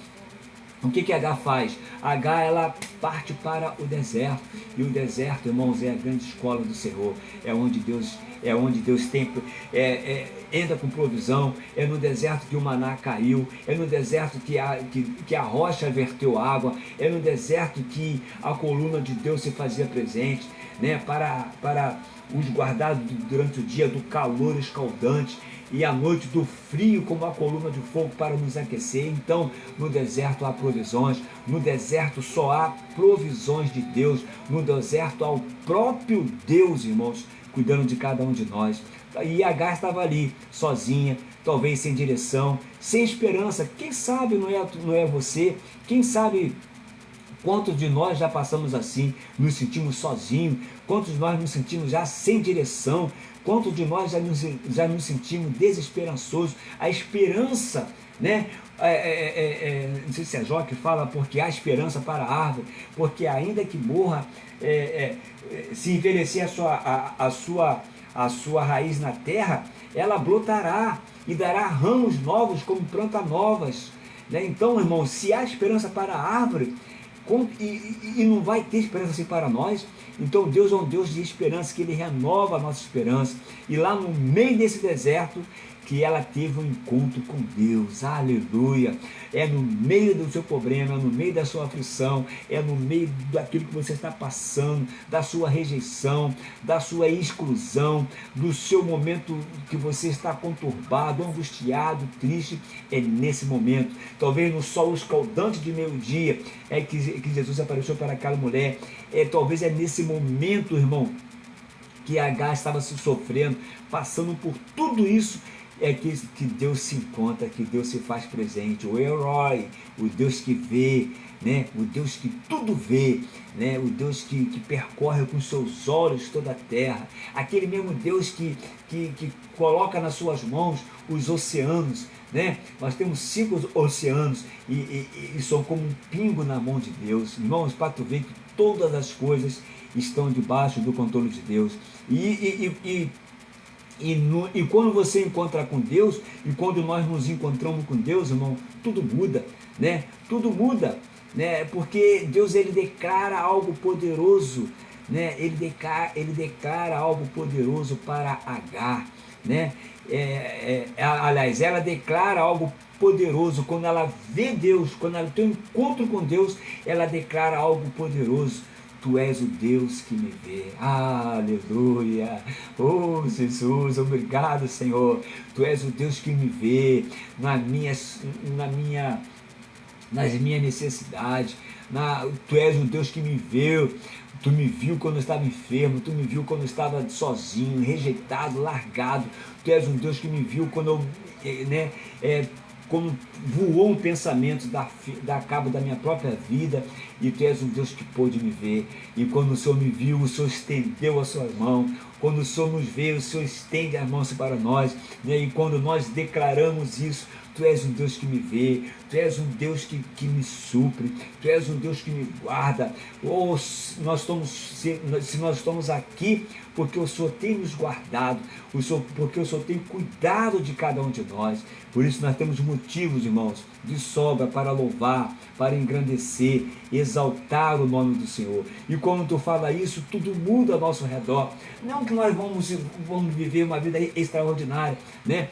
O que Agar faz? Agar, ela parte para o deserto, e o deserto, irmãos, é a grande escola do Senhor, é onde Deus tem, entra com provisão, é no deserto que o maná caiu, é no deserto que a rocha verteu água, é no deserto que a coluna de Deus se fazia presente, né, para os guardar durante o dia do calor escaldante, e à noite do frio como a coluna de fogo para nos aquecer. Então no deserto há provisões, no deserto só há provisões de Deus, no deserto há o próprio Deus, irmãos, cuidando de cada um de nós. E Agar estava ali, sozinha, talvez sem direção, sem esperança. Quem sabe não é você, quem sabe. Quantos de nós já passamos assim, nos sentimos sozinhos? Quantos de nós nos sentimos já sem direção? Quantos de nós já nos sentimos desesperançosos? A esperança, né? Não sei se é Jó que fala, porque há esperança para a árvore, porque ainda que morra, se envelhecer a sua raiz na terra, ela brotará e dará ramos novos como plantas novas. Né? Então, irmão, se há esperança para a árvore, e não vai ter esperança assim para nós, então Deus é um Deus de esperança, que Ele renova a nossa esperança. E lá no meio desse deserto, que ela teve um encontro com Deus, aleluia. É no meio do seu problema, é no meio da sua aflição, é no meio daquilo que você está passando, da sua rejeição, da sua exclusão, do seu momento que você está conturbado, angustiado, triste. É nesse momento, talvez no sol escaldante de meio-dia, é que Jesus apareceu para aquela mulher. Talvez é nesse momento, irmão, que Agar estava se sofrendo, passando por tudo isso, que Deus se encontra, que Deus se faz presente, o herói, o Deus que vê, né? O Deus que tudo vê, né? O Deus que percorre com seus olhos toda a terra, aquele mesmo Deus que coloca nas suas mãos os oceanos, né? Nós temos 5 oceanos e são como um pingo na mão de Deus, irmãos, para tu ver que todas as coisas estão debaixo do controle de Deus. E quando você encontra com Deus, e quando nós nos encontramos com Deus, irmão, tudo muda, né? Tudo muda, né? Porque Deus, Ele declara algo poderoso, né? Ele declara algo poderoso para Agar, né? Aliás, ela declara algo poderoso quando ela vê Deus, quando ela tem um encontro com Deus, ela declara algo poderoso. Tu és o Deus que me vê, aleluia, oh Jesus, obrigado Senhor, Tu és o Deus que me vê nas minhas necessidades, Tu és o Deus que me vê. Tu me viu quando eu estava enfermo, Tu me viu quando eu estava sozinho, rejeitado, largado. Tu és um Deus que me viu quando como voou um pensamento da cabo da minha própria vida, e Tu és um Deus que pôde me ver. E quando o Senhor me viu, o Senhor estendeu a sua mão. Quando o Senhor nos vê, o Senhor estende as mãos para nós, né? E quando nós declaramos isso, Tu és um Deus que me vê, Tu és um Deus que me supre, Tu és um Deus que me guarda. Se nós estamos aqui, porque o Senhor tem nos guardado, porque o Senhor tem cuidado de cada um de nós. Por isso nós temos motivos, irmãos, de sobra para louvar, para engrandecer, exaltar o nome do Senhor. E quando Tu fala isso, tudo muda ao nosso redor. Não que nós vamos viver uma vida extraordinária, né?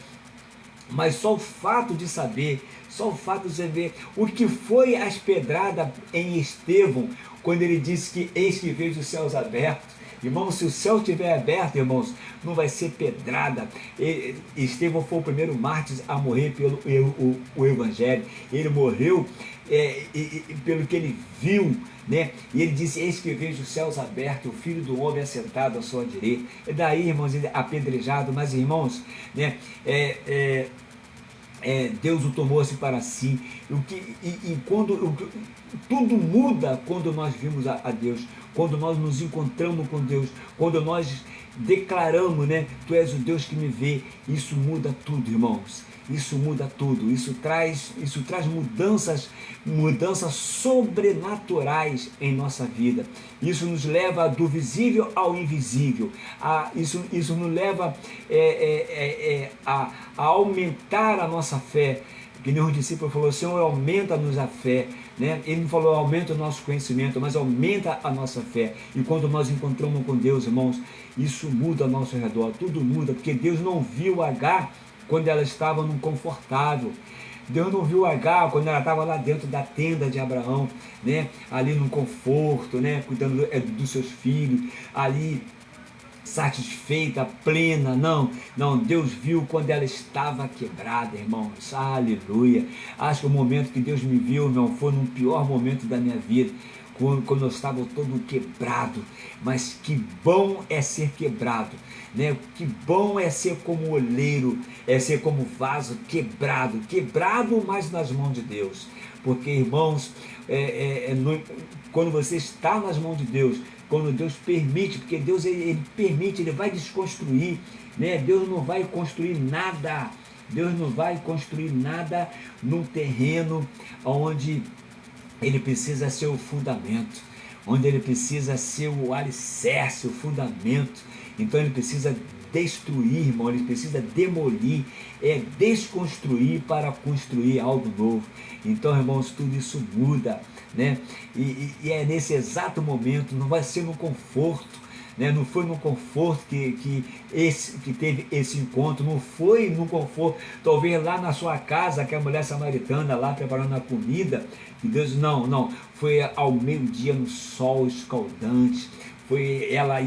Mas só o fato de saber, só o fato de você ver o que foi as pedradas em Estevão, quando ele disse que eis que vejo os céus abertos. Irmãos, se o céu estiver aberto, irmãos, não vai ser pedrada. Estevão foi o primeiro mártir a morrer pelo o Evangelho. Ele morreu pelo que ele viu, né? E ele disse, eis que vejo os céus abertos, o Filho do Homem assentado à sua direita. E daí, irmãos, ele é apedrejado. Mas, irmãos, né? Deus o tomou assim para si. Tudo muda quando nós vimos a Deus, quando nós nos encontramos com Deus, quando nós declaramos, né? Tu és o Deus que me vê. Isso muda tudo, irmãos. Isso muda tudo. Isso traz mudanças sobrenaturais em nossa vida. Isso nos leva do visível ao invisível. Isso nos leva a aumentar a nossa fé. Que nem o discípulo falou, Senhor, aumenta-nos a fé. né? Ele não falou aumenta o nosso conhecimento, mas aumenta a nossa fé. E quando nós encontramos com Deus, irmãos, isso muda ao nosso redor, tudo muda, porque Deus não viu Agar quando ela estava num confortável. Deus não viu Agar quando ela estava lá dentro da tenda de Abraão, né? Ali no conforto, né? Cuidando dos seus filhos, ali satisfeita, plena. Não, não, Deus viu quando ela estava quebrada, irmãos. Aleluia. Acho que o momento que Deus me viu, irmão, foi no pior momento da minha vida, quando eu estava todo quebrado. Mas que bom é ser quebrado, né? Que bom é ser como oleiro, é ser como vaso quebrado, mas nas mãos de Deus. Porque, irmãos, quando você está nas mãos de Deus, quando Deus permite, porque Deus ele permite, Ele vai desconstruir, né? Deus não vai construir nada, Deus não vai construir nada num terreno onde Ele precisa ser o fundamento, onde Ele precisa ser o alicerce, o fundamento. Então Ele precisa destruir, irmão, Ele precisa demolir, desconstruir para construir algo novo. Então, irmãos, tudo isso muda, né? E é nesse exato momento, não vai ser no conforto, né? Não foi no conforto que teve esse encontro, não foi no conforto, talvez lá na sua casa, que a mulher samaritana lá preparando a comida, e Deus, não, foi ao meio-dia no sol escaldante, foi ela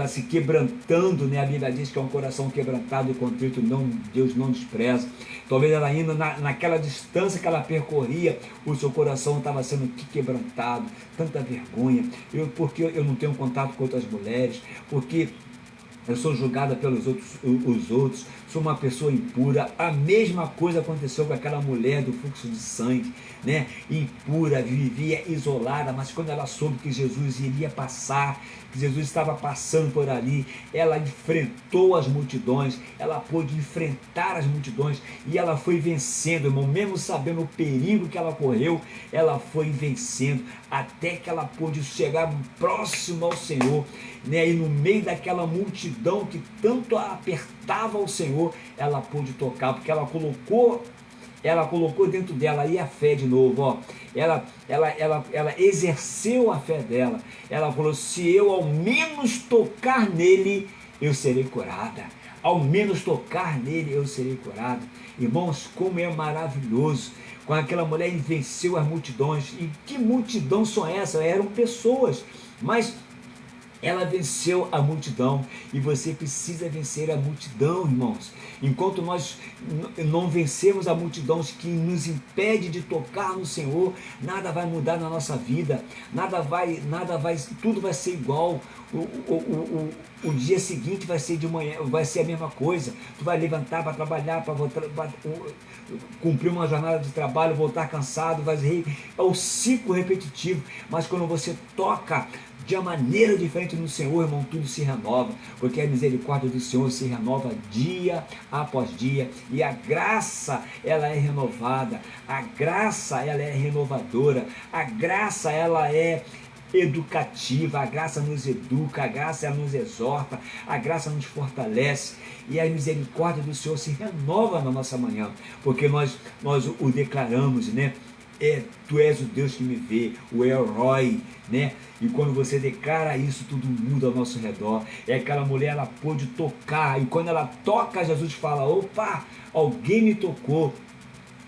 se quebrantando, né? A Bíblia diz que é um coração quebrantado e contrito, Deus não despreza. Talvez ela indo naquela distância que ela percorria, o seu coração estava sendo quebrantado, tanta vergonha, porque eu não tenho contato com outras mulheres, porque eu sou julgada pelos outros, sou uma pessoa impura. A mesma coisa aconteceu com aquela mulher do fluxo de sangue, né? Impura, vivia isolada, mas quando ela soube que Jesus iria passar, que Jesus estava passando por ali, ela enfrentou as multidões, ela pôde enfrentar as multidões e ela foi vencendo, irmão, mesmo sabendo o perigo que ela correu, ela foi vencendo, até que ela pôde chegar próximo ao Senhor, né? E no meio daquela multidão que tanto apertava o Senhor, ela pôde tocar, porque ela colocou dentro dela aí a fé de novo, ó. Ela exerceu a fé dela. Ela falou: se eu ao menos tocar nele, eu serei curada. Ao menos tocar nele, eu serei curada. Irmãos, como é maravilhoso. Com aquela mulher, ele venceu as multidões. E que multidão são essas? Eram pessoas, mas ela venceu a multidão, e você precisa vencer a multidão, irmãos. Enquanto nós não vencemos a multidão que nos impede de tocar no Senhor, nada vai mudar na nossa vida, tudo vai ser igual. O dia seguinte vai ser de manhã, vai ser a mesma coisa. Tu vai levantar para trabalhar, para cumprir uma jornada de trabalho, voltar cansado, é o ciclo repetitivo. Mas quando você toca de uma maneira diferente no Senhor, irmão, tudo se renova, porque a misericórdia do Senhor se renova dia após dia, e a graça, ela é renovada, a graça, ela é renovadora, a graça, ela é educativa, a graça nos educa, a graça ela nos exorta, a graça nos fortalece, e a misericórdia do Senhor se renova na nossa manhã, porque nós o declaramos, né? Tu és o Deus que me vê, o herói, né? E quando você declara isso, tudo muda ao nosso redor. Aquela mulher, ela pôde tocar, e quando ela toca, Jesus fala: opa, alguém me tocou.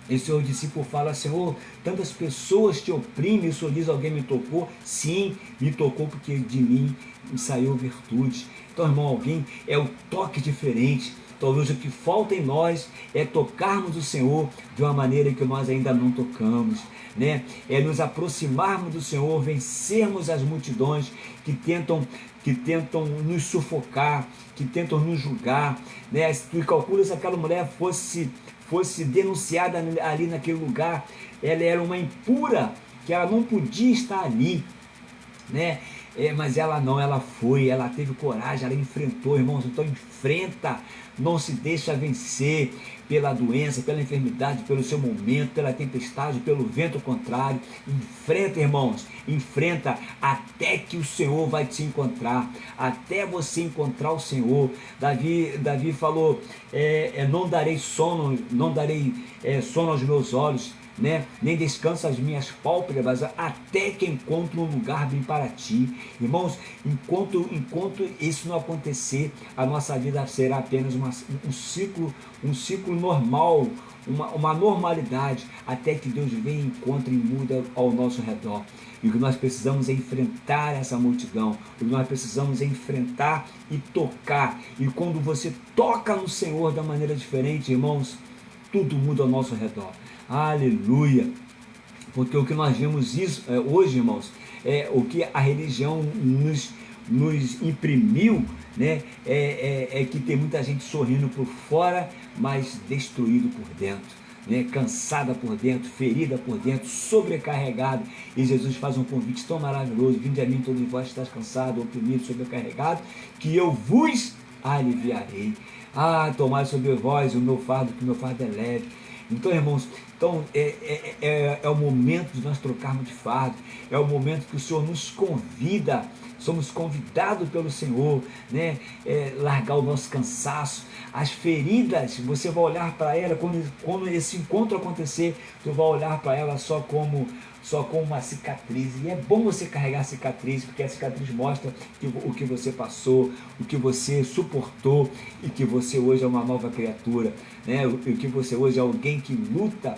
E o Senhor discípulo fala: Senhor, tantas pessoas te oprimem, e o Senhor diz: alguém me tocou? Sim, me tocou, porque de mim saiu virtude. Então, irmão, alguém é o toque diferente. Talvez o que falta em nós é tocarmos o Senhor de uma maneira que nós ainda não tocamos, né? É nos aproximarmos do Senhor, vencermos as multidões que tentam nos sufocar, que tentam nos julgar, né? Se tu calculas, se aquela mulher fosse denunciada ali naquele lugar, ela era uma impura, que ela não podia estar ali, né? Mas ela não, ela foi, ela teve coragem, ela enfrentou, irmãos. Então enfrenta, não se deixa vencer pela doença, pela enfermidade, pelo seu momento, pela tempestade, pelo vento contrário. Enfrenta, irmãos, enfrenta até que o Senhor vai te encontrar, até você encontrar o Senhor. Davi falou: não darei sono aos meus olhos, né? Nem descansa as minhas pálpebras, até que encontre um lugar bem para ti. Irmãos, enquanto isso não acontecer, a nossa vida será apenas um ciclo normal, uma normalidade, até que Deus venha, encontre e muda ao nosso redor. E o que nós precisamos é enfrentar essa multidão, o que nós precisamos é enfrentar e tocar. E quando você toca no Senhor da maneira diferente, irmãos, tudo muda ao nosso redor. Aleluia! Porque o que nós vemos hoje, irmãos, é o que a religião nos imprimiu, né? É que tem muita gente sorrindo por fora, mas destruído por dentro, né? Cansada por dentro, ferida por dentro, sobrecarregado. E Jesus faz um convite tão maravilhoso: vinde a mim todos vós que estáis cansados, oprimidos, sobrecarregados, que eu vos aliviarei. Tomai sobre vós o meu fardo, que o meu fardo é leve. Então, irmãos, é o momento de nós trocarmos de fardo, é o momento que o Senhor nos convida, somos convidados pelo Senhor, né? Largar o nosso cansaço, as feridas. Você vai olhar para ela, quando esse encontro acontecer, você vai olhar para ela só como uma cicatriz. E é bom você carregar a cicatriz, porque a cicatriz mostra o que você passou, o que você suportou, e que você hoje é uma nova criatura, né? O que você hoje é alguém que luta,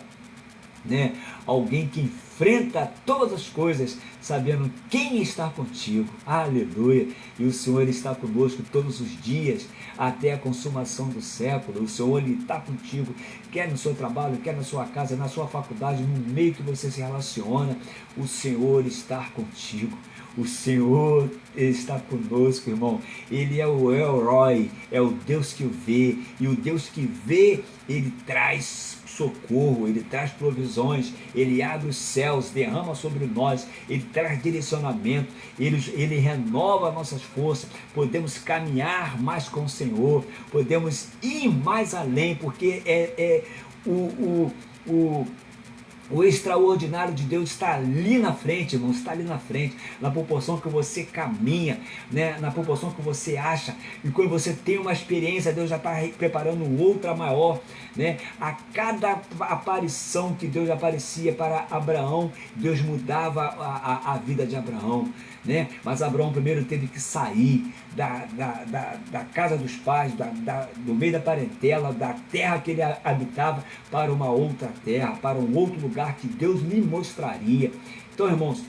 né? Alguém que enfrenta todas as coisas, sabendo quem está contigo. Aleluia! E o Senhor está conosco todos os dias, até a consumação do século. O Senhor, Ele está contigo, quer no seu trabalho, quer na sua casa, na sua faculdade, no meio que você se relaciona. O Senhor está contigo. O Senhor está conosco, irmão. Ele é o El-Roi, é o Deus que vê. E o Deus que vê, Ele traz socorro, Ele traz provisões, Ele abre os céus, derrama sobre nós, Ele traz direcionamento, Ele renova nossas forças. Podemos caminhar mais com o Senhor, podemos ir mais além, porque o extraordinário de Deus está ali na frente, irmão, está ali na frente, na proporção que você caminha, né? Na proporção que você acha. E quando você tem uma experiência, Deus já está preparando outra maior, né? A cada aparição que Deus aparecia para Abraão, Deus mudava a vida de Abraão, né? Mas Abraão primeiro teve que sair da casa dos pais, do meio da parentela, da terra que ele habitava, para uma outra terra, para um outro lugar que Deus lhe mostraria. Então, irmãos,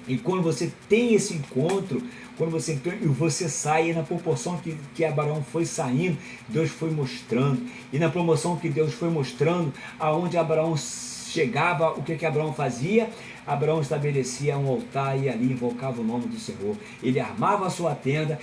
e quando você tem esse encontro, quando você sai, na proporção que Abraão foi saindo, Deus foi mostrando, e na proporção que Deus foi mostrando, aonde Abraão chegava, o que Abraão fazia? Abraão estabelecia um altar e ali invocava o nome do Senhor. Ele armava a sua tenda,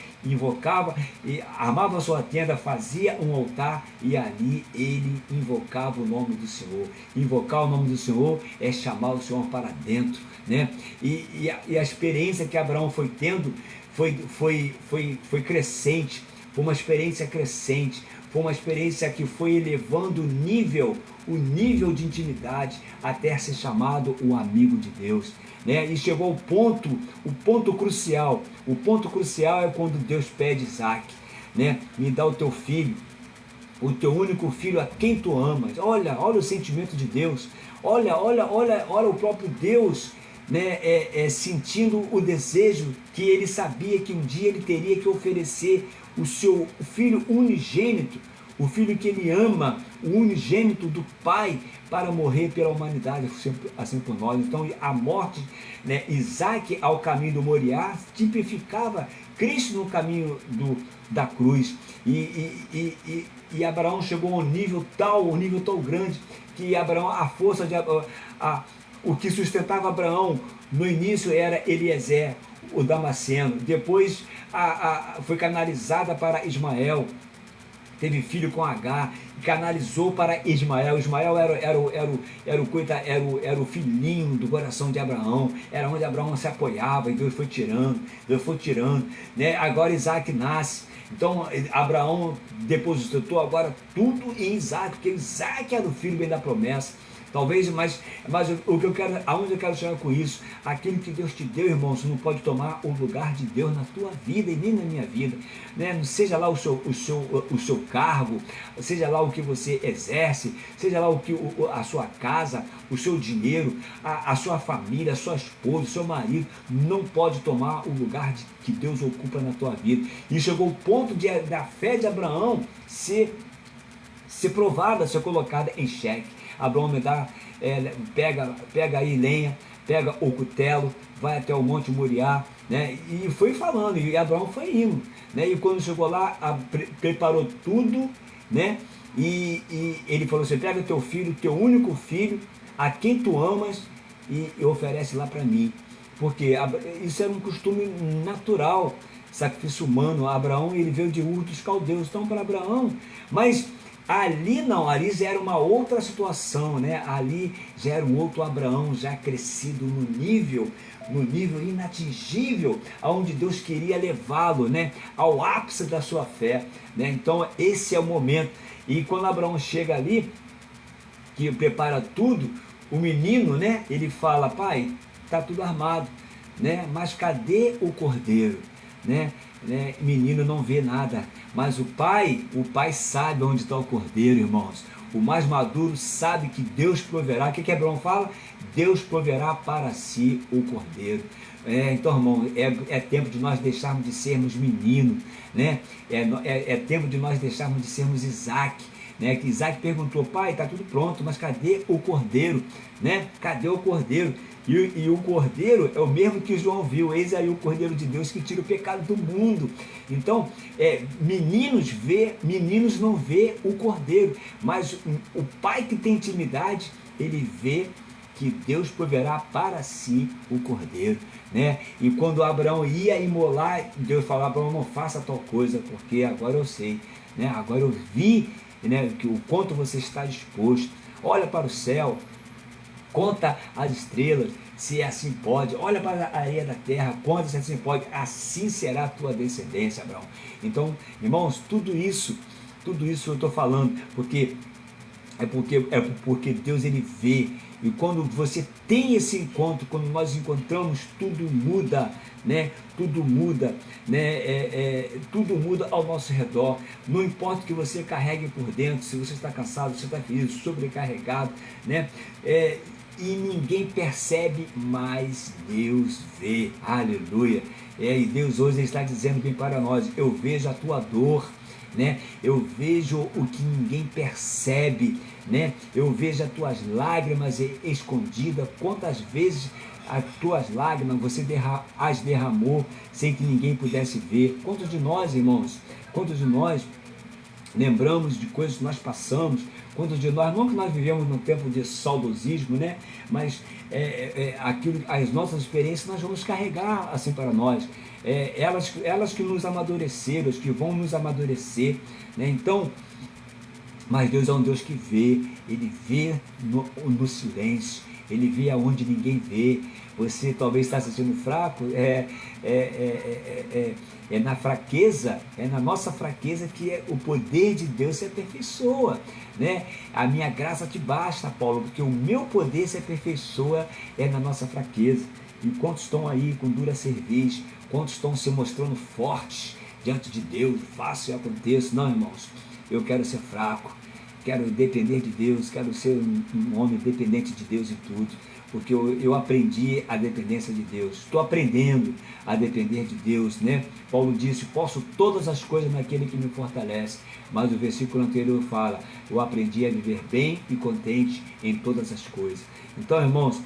armava a sua tenda, fazia um altar e ali ele invocava o nome do Senhor. Invocar o nome do Senhor é chamar o Senhor para dentro, né? E a experiência que Abraão foi tendo foi crescente, foi uma experiência crescente, foi uma experiência que foi elevando o nível de intimidade, até ser chamado o amigo de Deus, né? E chegou o ponto crucial. O ponto crucial é quando Deus pede Isaac, né? Me dá o teu filho, o teu único filho, a quem tu amas. Olha o sentimento de Deus. Olha o próprio Deus, né? Sentindo o desejo que ele sabia que um dia ele teria que oferecer o seu filho unigênito, o filho que ele ama, o unigênito do Pai, para morrer pela humanidade, assim por nós. Então a morte, né, Isaac ao caminho do Moriá, tipificava Cristo no caminho da cruz. E Abraão chegou a um nível tão grande, que Abraão, o que sustentava Abraão no início era Eliezer, o Damasceno. Depois foi canalizada para Ismael, teve filho com Agar, canalizou para Ismael. Ismael era o filhinho do coração de Abraão, era onde Abraão se apoiava, e Deus foi tirando, né? Agora Isaac nasce. Então Abraão depositou agora tudo em Isaac, porque Isaac era o filho bem da promessa. Talvez, mas o que eu quero, aonde eu quero chegar com isso, aquilo que Deus te deu, irmão, você não pode tomar o lugar de Deus na tua vida e nem na minha vida, né? Seja lá o seu cargo, seja lá o que você exerce, seja lá a sua casa, o seu dinheiro, a sua família, a sua esposa, o seu marido, não pode tomar o lugar que Deus ocupa na tua vida. E chegou o ponto da fé de Abraão ser provada, ser colocada em xeque. Abraão pega aí lenha, pega o cutelo, vai até o Monte Moriá, né? E foi falando, e Abraão foi indo, né? E quando chegou lá, preparou tudo, né? E ele falou assim: pega teu filho, teu único filho, a quem tu amas, e oferece lá para mim. Porque isso era um costume natural, sacrifício humano. Abraão, ele veio de Ur dos Caldeus, então para Abraão, mas ali não, ali já era uma outra situação, né? Ali já era um outro Abraão, já crescido no nível inatingível, aonde Deus queria levá-lo, né? Ao ápice da sua fé, né? Então esse é o momento. E quando Abraão chega ali, que prepara tudo, o menino, né? Ele fala: pai, tá tudo armado, né? Mas cadê o cordeiro, né? Menino não vê nada, mas o pai sabe onde está o cordeiro, irmãos. O mais maduro sabe que Deus proverá. O que Abraão fala? Deus proverá para si o cordeiro. Então, irmão, é tempo de nós deixarmos de sermos meninos, né? É tempo de nós deixarmos de sermos Isaac, né? Que Isaac perguntou: pai, está tudo pronto, mas cadê o cordeiro, né? Cadê o cordeiro? E o cordeiro é o mesmo que João viu. Eis aí o cordeiro de Deus que tira o pecado do mundo. Então, meninos não vê o cordeiro, mas o pai que tem intimidade, ele vê que Deus proverá para si o cordeiro, né? E quando Abraão ia imolar, Deus falava: Abraão, não faça tal coisa, porque agora eu sei, né? Agora eu vi, né, o quanto você está disposto. Olha para o céu, conta as estrelas, se assim pode. Olha para a areia da terra, conta se assim pode. Assim será a tua descendência, Abraão. Então, irmãos, tudo isso eu estou falando, porque Deus, ele vê. E quando você tem esse encontro, quando nós encontramos, tudo muda, né? Tudo muda, né? Tudo muda ao nosso redor. Não importa o que você carregue por dentro, se você está cansado, se você está feliz, sobrecarregado, né? E ninguém percebe, mas Deus vê. Aleluia. E Deus hoje está dizendo bem para nós: eu vejo a tua dor, né? Eu vejo o que ninguém percebe, né? Eu vejo as tuas lágrimas escondidas. Quantas vezes as tuas lágrimas você as derramou sem que ninguém pudesse ver? Quantos de nós, irmãos, lembramos de coisas que nós passamos? Quantos de nós, não que nós vivemos num tempo de saudosismo, né? Mas as nossas experiências nós vamos carregar assim para nós. Elas que nos amadureceram, as que vão nos amadurecer, né? Então, mas Deus é um Deus que vê. Ele vê no silêncio, ele vê aonde ninguém vê. Você talvez está se sentindo fraco, na fraqueza, é na nossa fraqueza que o poder de Deus se aperfeiçoa, né? A minha graça te basta, Paulo, porque o meu poder se aperfeiçoa na nossa fraqueza. E quantos estão aí com dura cerviz, quantos estão se mostrando fortes diante de Deus, faço e aconteça? Não, irmãos, eu quero ser fraco, quero depender de Deus, quero ser um homem dependente de Deus em tudo, porque eu aprendi a dependência de Deus, estou aprendendo a depender de Deus, né? Paulo disse: posso todas as coisas naquele que me fortalece, mas o versículo anterior fala: eu aprendi a viver bem e contente em todas as coisas. Então, irmãos,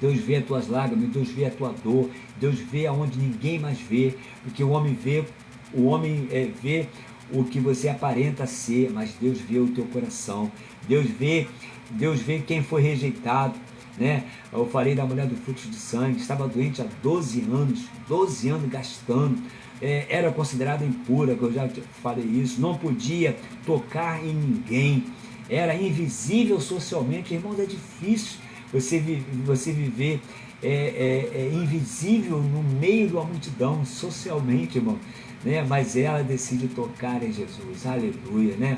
Deus vê as tuas lágrimas, Deus vê a tua dor, Deus vê aonde ninguém mais vê, porque o homem vê o que você aparenta ser, mas Deus vê o teu coração. Deus vê quem foi rejeitado, né? Eu falei da mulher do fluxo de sangue, estava doente há 12 anos gastando, era considerada impura, que eu já falei isso, não podia tocar em ninguém, era invisível socialmente. Irmãos, é difícil você viver invisível no meio da multidão, socialmente, irmão, né? Mas ela decide tocar em Jesus, aleluia, né?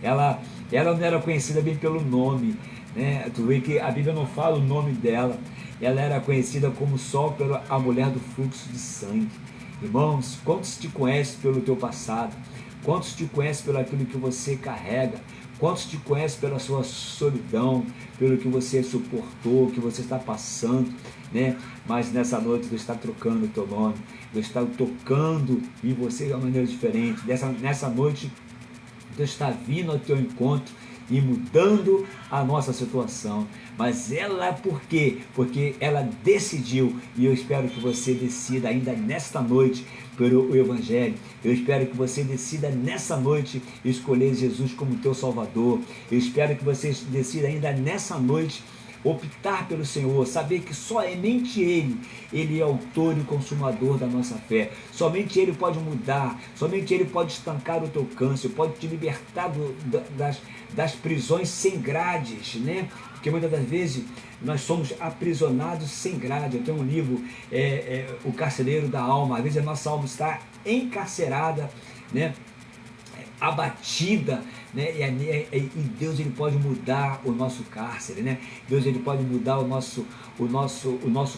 Ela não era conhecida bem pelo nome, né? Tu vê que a Bíblia não fala o nome dela. Ela era conhecida como só pela a mulher do fluxo de sangue. Irmãos, quantos te conhecem pelo teu passado? Quantos te conhecem pelo aquilo que você carrega? Quantos te conhecem pela sua solidão, pelo que você suportou, que você está passando, né? Mas nessa noite Deus está trocando o teu nome, Deus está tocando em você de uma maneira diferente. Nessa noite Deus está vindo ao teu encontro e mudando a nossa situação. Mas ela, por quê? Porque ela decidiu, e eu espero que você decida ainda nesta noite pelo Evangelho. Eu espero que você decida nessa noite escolher Jesus como teu Salvador. Eu espero que você decida ainda nessa noite optar pelo Senhor, saber que somente Ele é autor e consumador da nossa fé. Somente Ele pode mudar, somente Ele pode estancar o teu câncer, pode te libertar das prisões sem grades, né? Porque muitas das vezes nós somos aprisionados sem grade. Eu tenho um livro, O Carcereiro da Alma. Às vezes a nossa alma está encarcerada, né? Abatida, né? E Deus, ele pode mudar o nosso cárcere, né? Deus, ele pode mudar o nosso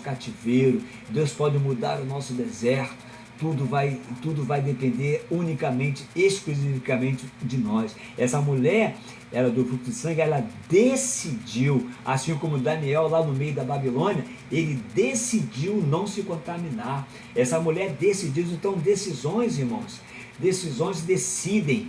cativeiro. Deus pode mudar o nosso deserto. Tudo vai depender unicamente, exclusivamente de nós. Essa mulher, ela do fluxo de sangue, ela decidiu, assim como Daniel lá no meio da Babilônia, ele decidiu não se contaminar. Essa mulher decidiu. Então, decisões, irmãos, decisões decidem.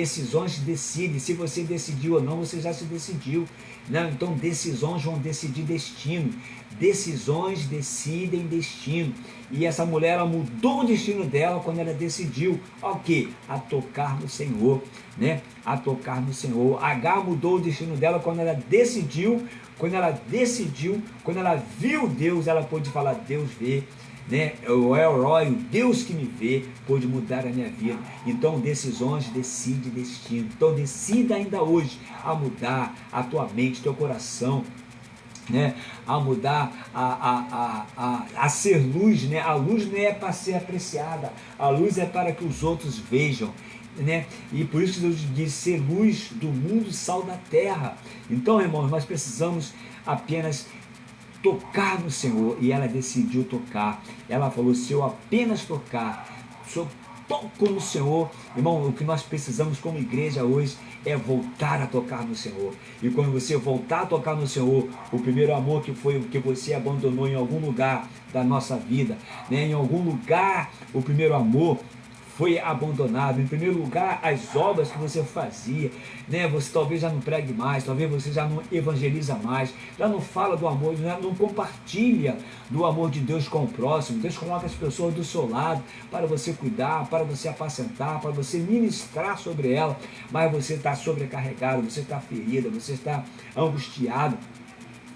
Se você decidiu ou não, você já se decidiu, né? Então decisões vão decidir destino. Decisões decidem destino. E essa mulher, ela mudou o destino dela quando ela decidiu o quê? A tocar no Senhor, né? A tocar no Senhor. Agar mudou o destino dela quando ela decidiu, quando ela viu Deus, ela pôde falar: Deus vê, né? O Elroy, o Deus que me vê, pôde mudar a minha vida. Então decisões decidem destino. Então decida ainda hoje a mudar a tua mente, teu coração, né? A mudar, a ser luz, né? A luz não é para ser apreciada, a luz é para que os outros vejam, né? E por isso que Deus diz: ser luz do mundo, sal da terra. Então, irmãos, nós precisamos apenas tocar no Senhor. E ela decidiu tocar. Ela falou: se eu apenas tocar, se eu toco no Senhor, irmão, o que nós precisamos como igreja hoje é voltar a tocar no Senhor. E quando você voltar a tocar no Senhor, o primeiro amor que foi o que você abandonou em algum lugar da nossa vida, né? Em algum lugar o primeiro amor foi abandonado. Em primeiro lugar, as obras que você fazia, né? Você talvez já não pregue mais, talvez você já não evangeliza mais, já não fala do amor, já não compartilha do amor de Deus com o próximo. Deus coloca as pessoas do seu lado para você cuidar, para você apacentar, para você ministrar sobre ela, mas você está sobrecarregado, você está ferido, você está angustiado,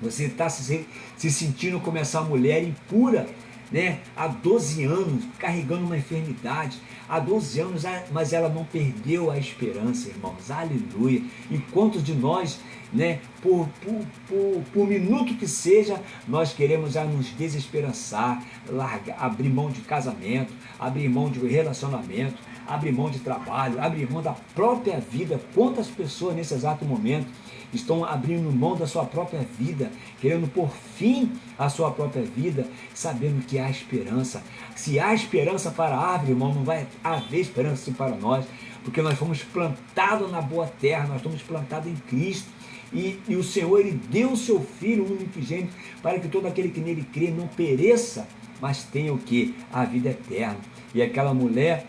você está se sentindo como essa mulher impura, né? Há 12 anos carregando uma enfermidade, há 12 anos, mas ela não perdeu a esperança, irmãos. Aleluia. E quantos de nós, né, por minuto que seja, nós queremos já nos desesperançar, largar, abrir mão de casamento, abrir mão de relacionamento, abrir mão de trabalho, abrir mão da própria vida. Quantas pessoas nesse exato momento estão abrindo mão da sua própria vida, querendo pôr fim à sua própria vida, sabendo que há esperança. Se há esperança para a árvore, irmão, não vai haver esperança assim para nós, porque nós fomos plantados na boa terra, nós fomos plantados em Cristo, e o Senhor, Ele deu o seu Filho unigênito, para que todo aquele que nele crê não pereça, mas tenha o que? A vida eterna. E aquela mulher,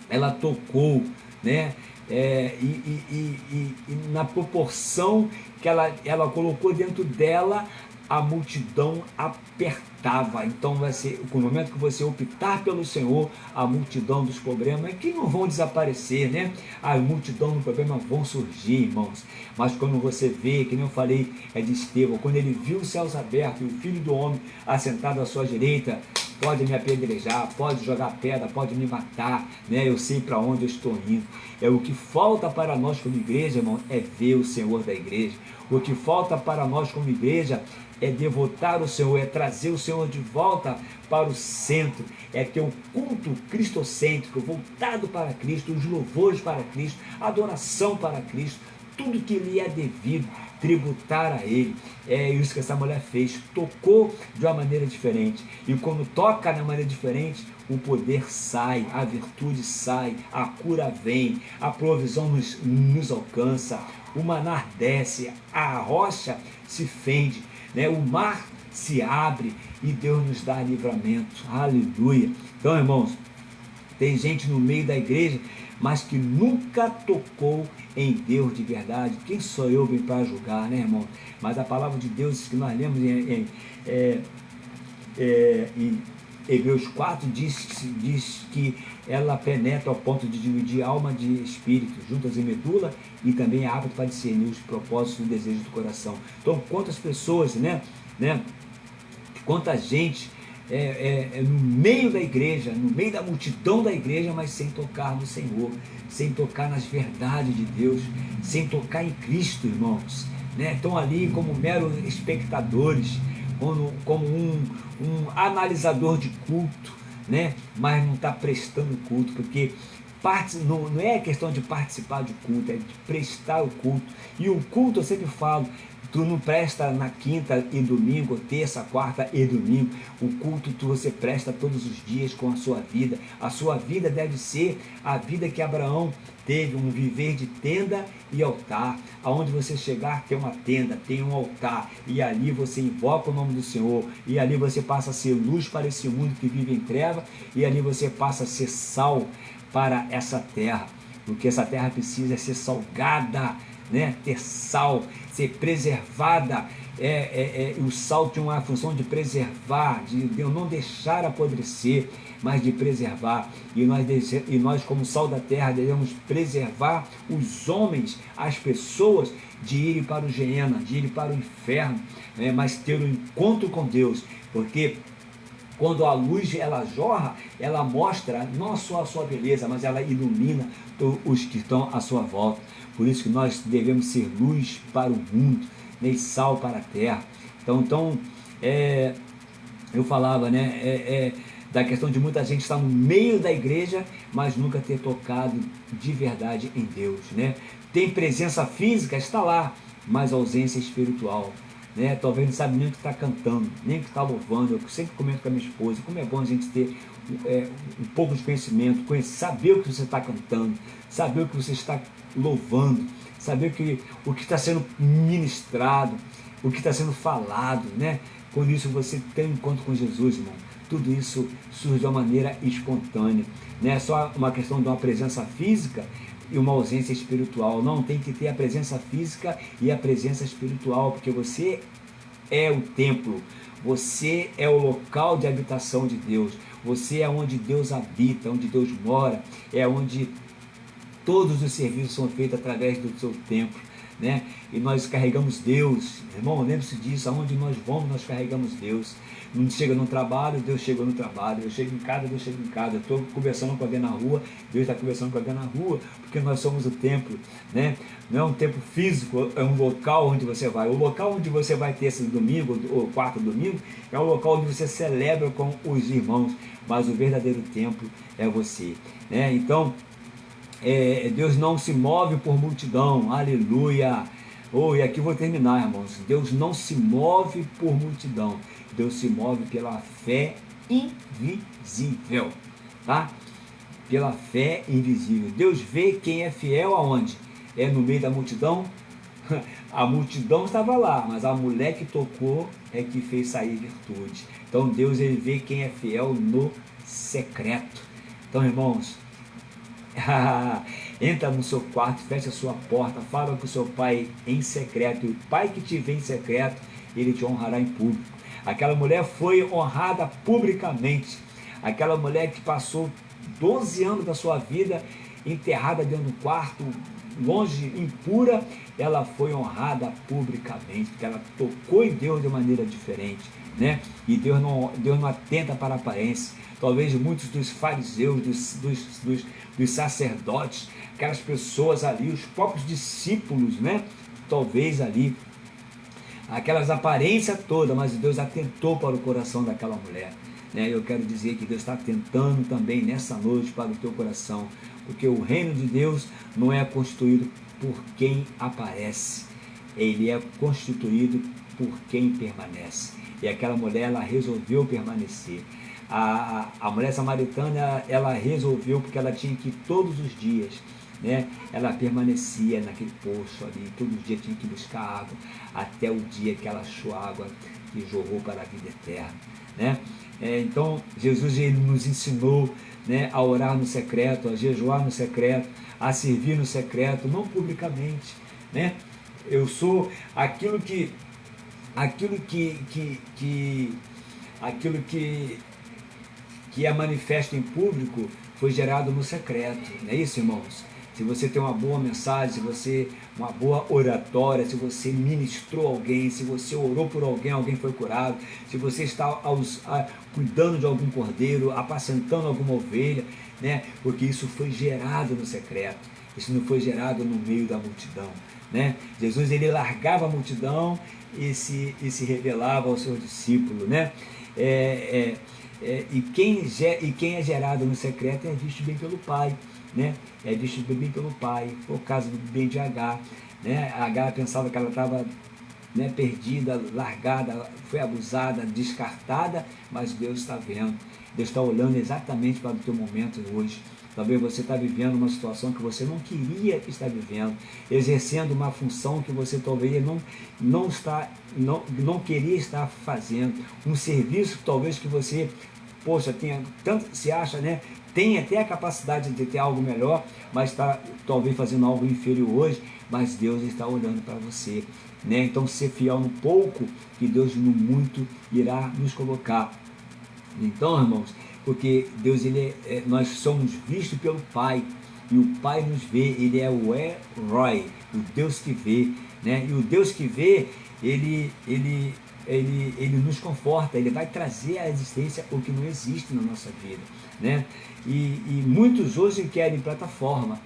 ela tocou, né? E na proporção que ela colocou dentro dela, a multidão apertava. Então vai ser no momento que você optar pelo Senhor, a multidão dos problemas que não vão desaparecer, né? A multidão dos problemas vão surgir, irmãos. Mas quando você vê, que nem eu falei, de Estevão, quando ele viu os céus abertos e o Filho do Homem assentado à sua direita, pode me apedrejar, pode jogar pedra, pode me matar, né? Eu sei para onde eu estou indo. O que falta para nós como igreja, irmão, é ver o Senhor da igreja. O que falta para nós como igreja é devotar o Senhor, é trazer o Senhor de volta para o centro, é ter um culto cristocêntrico, voltado para Cristo, os louvores para Cristo, a adoração para Cristo, tudo que lhe é devido, tributar a Ele. É isso que essa mulher fez, tocou de uma maneira diferente, e quando toca de uma maneira diferente, o poder sai, a virtude sai, a cura vem, a provisão nos alcança, o maná desce, a rocha se fende, né? O mar se abre e Deus nos dá livramento. Aleluia. Então, irmãos, tem gente no meio da igreja, mas que nunca tocou em Deus de verdade. Quem sou eu bem para julgar, né, irmão? Mas a palavra de Deus que nós lemos em Hebreus 4 diz que ela penetra ao ponto de dividir alma de espírito, juntas e medula, e também é apta para discernir os propósitos e os desejos do coração. Então, quantas pessoas, quanta gente no meio da igreja, no meio da multidão da igreja, mas sem tocar no Senhor, sem tocar nas verdades de Deus, sem tocar em Cristo, irmãos, né? Estão ali como meros espectadores, como um analisador de culto, né? Mas não está prestando culto, porque não é questão de participar de culto, é de prestar o culto. E o culto, eu sempre falo, tu não presta na quinta e domingo, terça, quarta e domingo. O culto você presta todos os dias com a sua vida. A sua vida deve ser a vida que Abraão teve, um viver de tenda e altar. Aonde você chegar tem uma tenda, tem um altar, e ali você invoca o nome do Senhor, e ali você passa a ser luz para esse mundo que vive em treva, e ali você passa a ser sal para essa terra, porque essa terra precisa ser salgada, né? Ter sal, ser preservada. O sal tem uma função de preservar, de não deixar apodrecer, mas de preservar. E nós, como sal da terra, devemos preservar os homens, as pessoas, de irem para o Geena, de irem para o inferno, né? Mas ter um encontro com Deus, porque quando a luz ela jorra, ela mostra não só a sua beleza, mas ela ilumina os que estão à sua volta. Por isso que nós devemos ser luz para o mundo, né, e sal para a terra. Então eu falava, né, da questão de muita gente estar no meio da igreja, mas nunca ter tocado de verdade em Deus, né? Tem presença física, está lá, mas ausência espiritual, né? Talvez não sabe nem o que está cantando, nem o que está louvando. Eu sempre comento com a minha esposa como é bom a gente ter um pouco de conhecimento, saber o que você está cantando, saber o que você está louvando, saber o que está sendo ministrado, o que está sendo falado, né? Quando isso você tem um encontro com Jesus, irmão, tudo isso surge de uma maneira espontânea. Não é só uma questão de uma presença física e uma ausência espiritual. Não, tem que ter a presença física e a presença espiritual, porque você é o templo, você é o local de habitação de Deus, você é onde Deus habita, onde Deus mora, é onde todos os serviços são feitos através do seu templo, né? E nós carregamos Deus, irmão, lembre-se disso, aonde nós vamos, nós carregamos Deus. Não chega no trabalho, Deus chegou no trabalho. Eu chego em casa, Deus chega em casa. Eu estou conversando com alguém na rua, Deus está conversando com alguém na rua, porque nós somos o templo, né? Não é um templo físico, é um local onde você vai. O local onde você vai ter esse domingo, ou quarto domingo, é um local onde você celebra com os irmãos, mas o verdadeiro templo é você, né? Então, Deus não se move por multidão, aleluia. E aqui eu vou terminar, irmãos. Deus não se move por multidão, Deus se move pela fé invisível, tá? Pela fé invisível. Deus vê quem é fiel aonde? É no meio da multidão? A multidão estava lá, mas a mulher que tocou é que fez sair virtude. Então Deus, ele vê quem é fiel no secreto. Então, irmãos, entra no seu quarto, fecha a sua porta, fala com o seu pai em secreto, e o pai que te vê em secreto, ele te honrará em público. Aquela mulher foi honrada publicamente. Aquela mulher que passou 12 anos da sua vida enterrada dentro do quarto, longe, impura, ela foi honrada publicamente, porque ela tocou em Deus de maneira diferente, né? E Deus não atenta para a aparência. Talvez muitos dos fariseus, dos sacerdotes, aquelas pessoas ali, os próprios discípulos, né? Talvez ali, aquelas aparências todas, mas Deus atentou para o coração daquela mulher, né? Eu quero dizer que Deus está atentando também nessa noite para o teu coração, porque o reino de Deus não é constituído por quem aparece, ele é constituído por quem permanece. E aquela mulher, ela resolveu permanecer. A mulher samaritana, ela resolveu porque ela tinha que ir todos os dias, né? Ela permanecia naquele poço ali, todos os dias tinha que buscar água, até o dia que ela achou a água que jorrou para a vida eterna, né? Então, Jesus, ele nos ensinou, né, a orar no secreto, a jejuar no secreto, a servir no secreto, não publicamente, né? Eu sou aquilo que é manifesto em público foi gerado no secreto, não é isso, irmãos? Se você tem uma boa mensagem, se você uma boa oratória, se você ministrou alguém, se você orou por alguém, alguém foi curado, se você está cuidando de algum cordeiro, apacentando alguma ovelha, né? Porque isso foi gerado no secreto, isso não foi gerado no meio da multidão, né? Jesus, ele largava a multidão e se revelava aos seus discípulos, né? E quem é gerado no secreto é visto bem pelo Pai, né? É visto bem pelo Pai. Foi o caso do bem de Agar, né? A Agar pensava que ela estava, né, perdida, largada, foi abusada, descartada, mas Deus está vendo. Deus está olhando exatamente para o teu momento hoje. Talvez você está vivendo uma situação que você não queria estar vivendo, exercendo uma função que você talvez não queria estar fazendo, um serviço talvez que você, poxa, tenha tanto, se acha, né, tem até a capacidade de ter algo melhor, mas está talvez fazendo algo inferior hoje, mas Deus está olhando para você, né? Então, ser fiel no pouco, que Deus no muito irá nos colocar. Então, irmãos, porque Deus, nós somos vistos pelo Pai, e o Pai nos vê, ele é o Elroi, o Deus que vê, né? E o Deus que vê, ele nos conforta, ele vai trazer à existência o que não existe na nossa vida, né? E muitos hoje querem plataforma,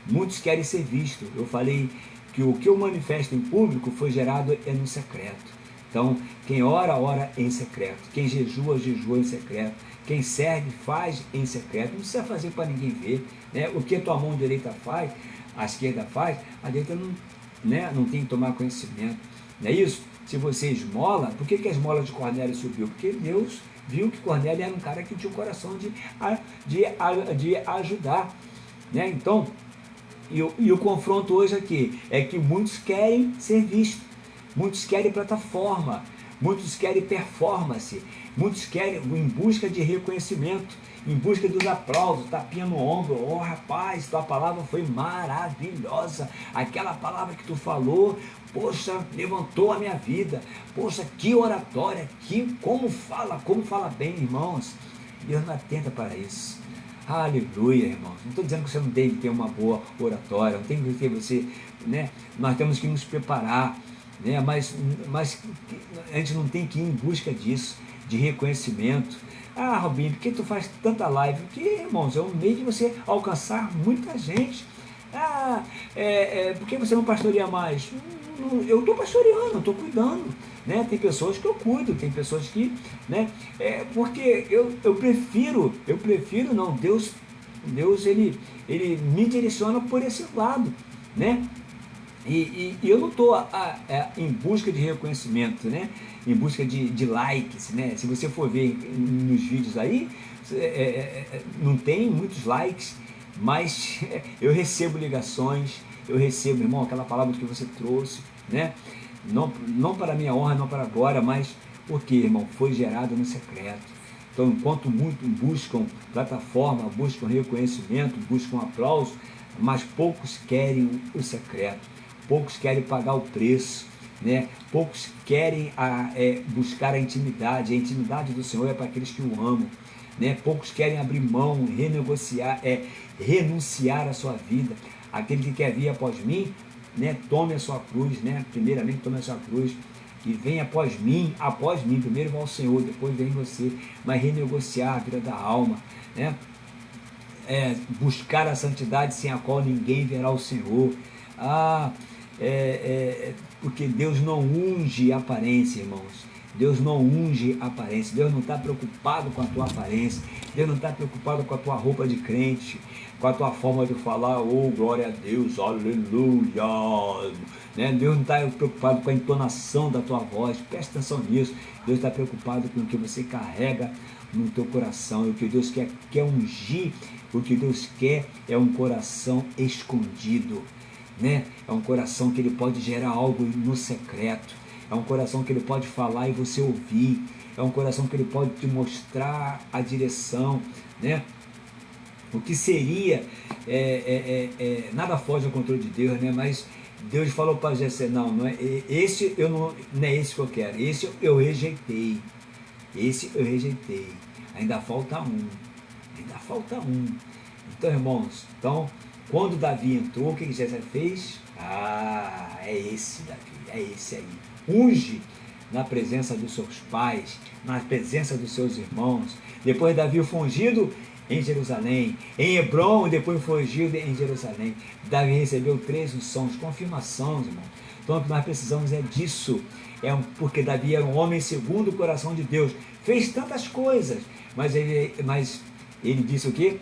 muitos querem ser vistos. Eu falei que o que eu manifesto em público foi gerado no secreto. Então, quem ora, ora em secreto. Quem jejua, jejua em secreto. Quem serve, faz em secreto. Não precisa fazer para ninguém ver, né? O que a tua mão direita faz, a esquerda faz, a direita não, né, não tem que tomar conhecimento. Não é isso? Se você esmola, por que a esmola de Cornélio subiu? Porque Deus viu que Cornélio era um cara que tinha o coração de ajudar, né? Então, e o confronto hoje aqui é que muitos querem ser vistos, muitos querem plataforma, muitos querem performance, muitos querem em busca de reconhecimento, em busca dos aplausos, tapinha no ombro. Oh, rapaz, tua palavra foi maravilhosa, aquela palavra que tu falou, poxa, levantou a minha vida, poxa, que oratória, como fala bem, irmãos. Deus não atenta para isso. Aleluia, irmãos. Não estou dizendo que você não tem que ter uma boa oratória, não tem que ter você, né? Nós temos que nos preparar, né? Mas a gente não tem que ir em busca disso, de reconhecimento. Ah, Robinho, por que tu faz tanta live? Porque, irmãos, é um meio de você alcançar muita gente. Ah, por que você não pastoreia mais? Eu estou pastoreando, eu estou cuidando, né? Tem pessoas que eu cuido, tem pessoas que, né? Porque eu prefiro não, Deus ele me direciona por esse lado, né? E eu não estou em busca de reconhecimento, né? Em busca de likes, né? Se você for ver nos vídeos aí, não tem muitos likes, mas eu recebo ligações, eu recebo, irmão, aquela palavra que você trouxe, né? Não para minha honra, não para agora, mas porque, irmão, foi gerado no secreto. Então, enquanto muitos buscam plataforma, buscam reconhecimento, buscam aplauso, mas poucos querem o secreto, poucos querem pagar o preço, né? Poucos querem buscar a intimidade do Senhor é para aqueles que o amam, né? Poucos querem abrir mão, renunciar à sua vida. Aquele que quer vir após mim, né? Tome a sua cruz, né? Primeiramente tome a sua cruz e vem após mim, primeiro vai ao Senhor, depois vem você, mas renegociar a vida da alma, né? Buscar a santidade sem a qual ninguém verá o Senhor. Porque Deus não unge aparência, irmãos. Deus não unge aparência, Deus não está preocupado com a tua aparência, Deus não está preocupado com a tua roupa de crente, com a tua forma de falar, oh glória a Deus, aleluia, né? Deus não está preocupado com a entonação da tua voz, presta atenção nisso. Deus está preocupado com o que você carrega no teu coração, e o que Deus quer ungir, o que Deus quer é um coração escondido, né? É um coração que ele pode gerar algo no secreto, é um coração que ele pode falar e você ouvir, é um coração que ele pode te mostrar a direção, né? O que seria, nada foge ao controle de Deus, né? Mas Deus falou para Jessé, não é esse, não é esse que eu quero, esse eu rejeitei, ainda falta um. Então, irmãos, quando Davi entrou, o que Jessé fez? É esse Davi, é esse aí. Unge na presença dos seus pais, na presença dos seus irmãos. Depois Davi foi ungido em Jerusalém, em Hebrom, depois foi ungido em Jerusalém. Davi recebeu 3 unções, confirmações, irmão. Então o que nós precisamos é disso, porque Davi era um homem segundo o coração de Deus, fez tantas coisas, mas ele disse o quê?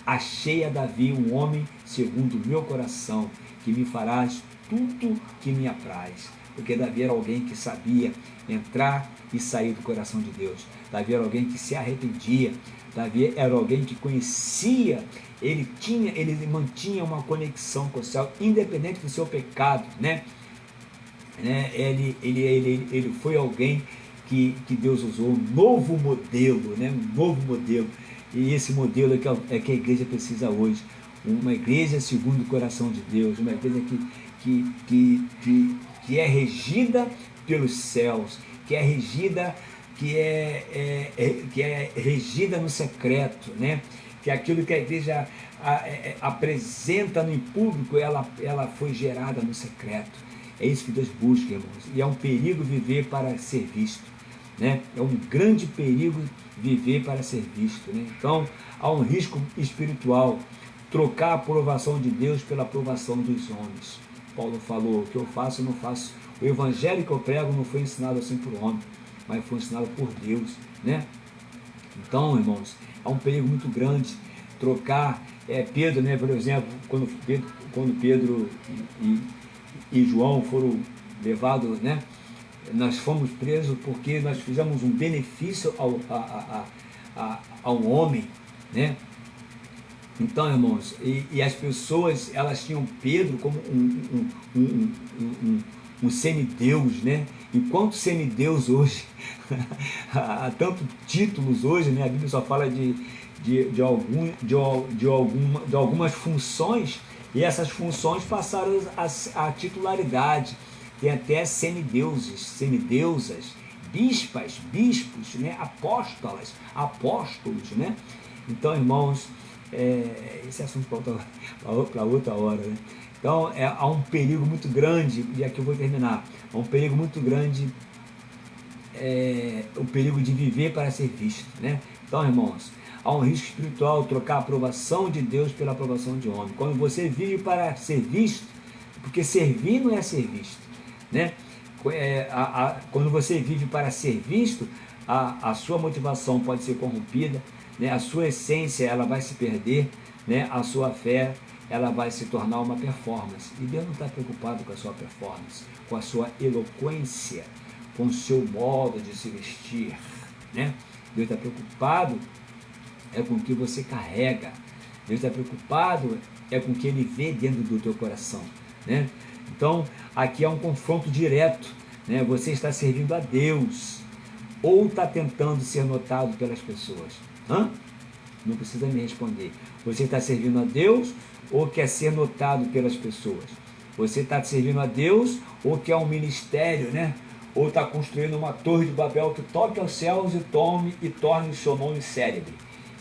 Achei a Davi um homem segundo o meu coração, que me farás tudo que me apraz. Porque Davi era alguém que sabia entrar e sair do coração de Deus. Davi era alguém que se arrependia. Davi era alguém que conhecia, ele mantinha uma conexão com o céu, independente do seu pecado, né? Ele foi alguém que Deus usou, um novo modelo, né? Um novo modelo. E esse modelo é que a igreja precisa hoje. Uma igreja segundo o coração de Deus, uma igreja que é regida pelos céus, que é regida no secreto, né? Que aquilo que a igreja apresenta no público, ela foi gerada no secreto. É isso que Deus busca, irmãos. E é um perigo viver para ser visto, né? É um grande perigo viver para ser visto, né? Então, há um risco espiritual, trocar a aprovação de Deus pela aprovação dos homens. Paulo falou, o que eu faço, eu não faço. O evangelho que eu prego não foi ensinado assim por homem, mas foi ensinado por Deus, né? Então, irmãos, há um perigo muito grande trocar. Pedro, né, por exemplo, quando Pedro e João foram levados, né? Nós fomos presos porque nós fizemos um benefício ao homem, né? Então, irmãos, e as pessoas, elas tinham Pedro como um semideus, né? Enquanto semideus hoje, há tantos títulos hoje, né? A Bíblia só fala de algumas funções, e essas funções passaram a titularidade. Tem até semideuses, semideusas, bispos, né? Apóstolos, né? Então, irmãos, esse assunto para outra hora, né? Então, há um perigo muito grande, e aqui eu vou terminar, há um perigo muito grande, o perigo de viver para ser visto, né? Então, irmãos, há um risco espiritual, trocar a aprovação de Deus pela aprovação de homem. Quando você vive para ser visto, porque servir não é ser visto, né? Quando você vive para ser visto, a sua motivação pode ser corrompida, né? A sua essência ela vai se perder, né? A sua fé ela vai se tornar uma performance. E Deus não está preocupado com a sua performance, com a sua eloquência, com o seu modo de se vestir, né? Deus está preocupado com o que você carrega. Deus está preocupado com o que Ele vê dentro do teu coração, né? Então, aqui há um confronto direto, né? Você está servindo a Deus ou está tentando ser notado pelas pessoas? Não precisa me responder. Você está servindo a Deus ou quer ser notado pelas pessoas? Você está servindo a Deus ou quer um ministério, né? Ou está construindo uma torre de Babel que toque aos céus e torne o seu nome célebre,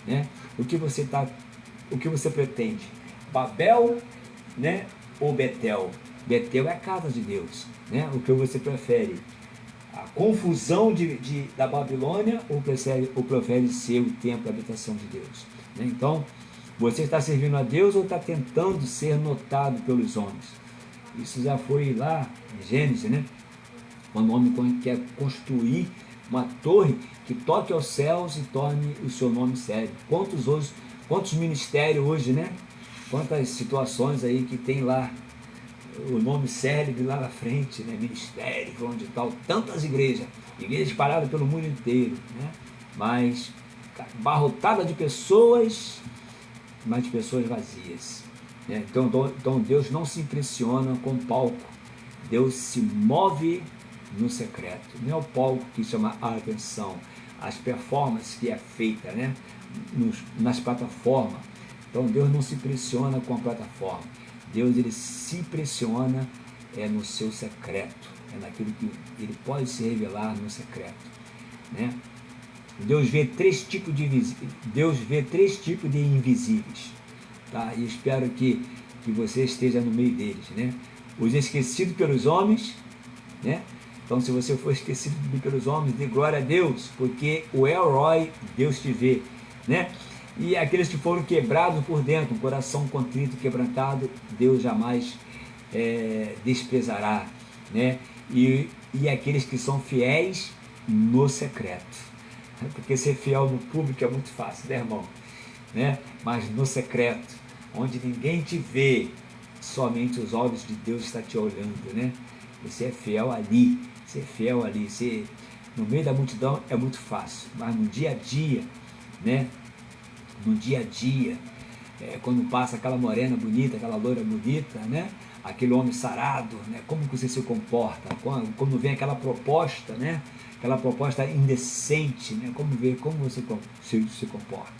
né? O que você pretende? Babel, né? Ou Betel? Betel é a casa de Deus, né? O que você prefere? A confusão da Babilônia ou prefere ser o templo, a habitação de Deus, né? Então, você está servindo a Deus ou está tentando ser notado pelos homens? Isso já foi lá em Gênesis, né? Quando o homem quer construir, uma torre que toque aos céus e torne o seu nome sério. Quantos ministérios hoje, né? Quantas situações aí que tem lá o nome célebre lá na frente, né? Ministério, onde tal, tantas igrejas espalhadas pelo mundo inteiro, né? Mas barrotada de pessoas, mas de pessoas vazias, né? Então Deus não se impressiona com o palco, Deus se move no secreto. Não é o palco que chama a atenção, as performances que é feita, né? Nas plataformas. Então Deus não se impressiona com a plataforma, Deus ele se impressiona no seu secreto, naquilo que ele pode se revelar no secreto, né? Deus vê três tipos de invisíveis, tá? E espero que você esteja no meio deles, né? Os esquecidos pelos homens, né? Então, se você for esquecido pelos homens, dê glória a Deus, porque o El Roi, Deus te vê, né? E aqueles que foram quebrados por dentro, um coração contrito, quebrantado, Deus jamais desprezará, né? E aqueles que são fiéis no secreto, porque ser fiel no público é muito fácil, né, irmão? Né? Mas no secreto, onde ninguém te vê, somente os olhos de Deus estão te olhando, né? Você é fiel ali, no meio da multidão é muito fácil, mas no dia a dia, né? No dia a dia, quando passa aquela morena bonita, aquela loira bonita, né? Aquele homem sarado, né? Como que você se comporta? Quando vem aquela proposta, né? Aquela proposta indecente, né? Como você se comporta,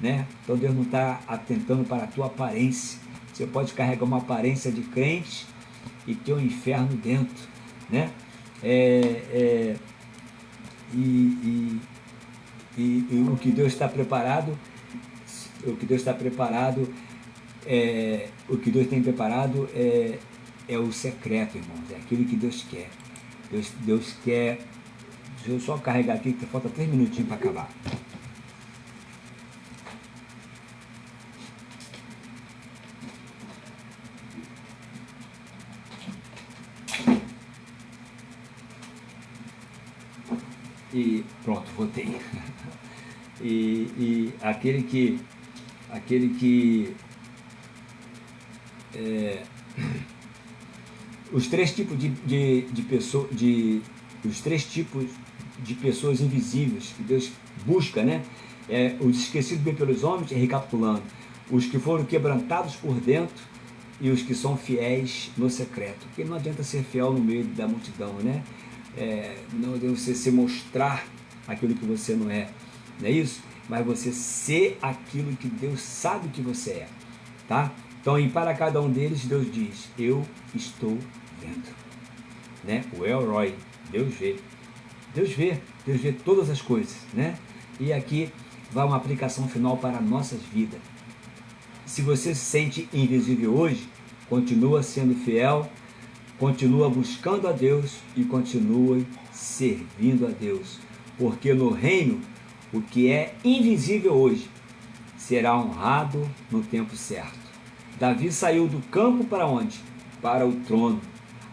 né? Então Deus não está atentando para a tua aparência. Você pode carregar uma aparência de crente e ter um inferno dentro, né? E o que Deus está preparado, o que Deus tem preparado é o secreto, irmãos, é aquilo que Deus quer. Deus quer. Deixa eu só carregar aqui, que falta 3 minutinhos para acabar. E pronto, voltei. E aquele que os três tipos os três tipos de pessoas invisíveis que Deus busca, né? Os esquecidos bem pelos homens, recapitulando, os que foram quebrantados por dentro e os que são fiéis no secreto. Porque não adianta ser fiel no meio da multidão, né? Não adianta você se mostrar aquilo que você não é isso? Mas você ser aquilo que Deus sabe que você é, tá? Então, e para cada um deles, Deus diz, eu estou vendo, né? O El Roi, Deus vê todas as coisas, né? E aqui vai uma aplicação final para nossas vidas. Se você se sente invisível hoje, continua sendo fiel, continua buscando a Deus e continue servindo a Deus, porque no reino, o que é invisível hoje será honrado no tempo certo. Davi saiu do campo para onde? Para o trono.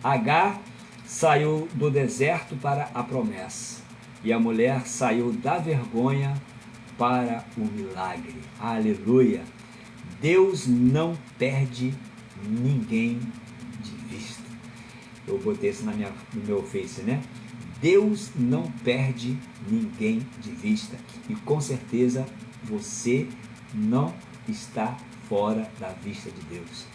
Agar saiu do deserto para a promessa. E a mulher saiu da vergonha para o milagre. Aleluia! Deus não perde ninguém de vista. Eu botei isso no meu Face, né? Deus não perde ninguém de vista. E com certeza você não está fora da vista de Deus.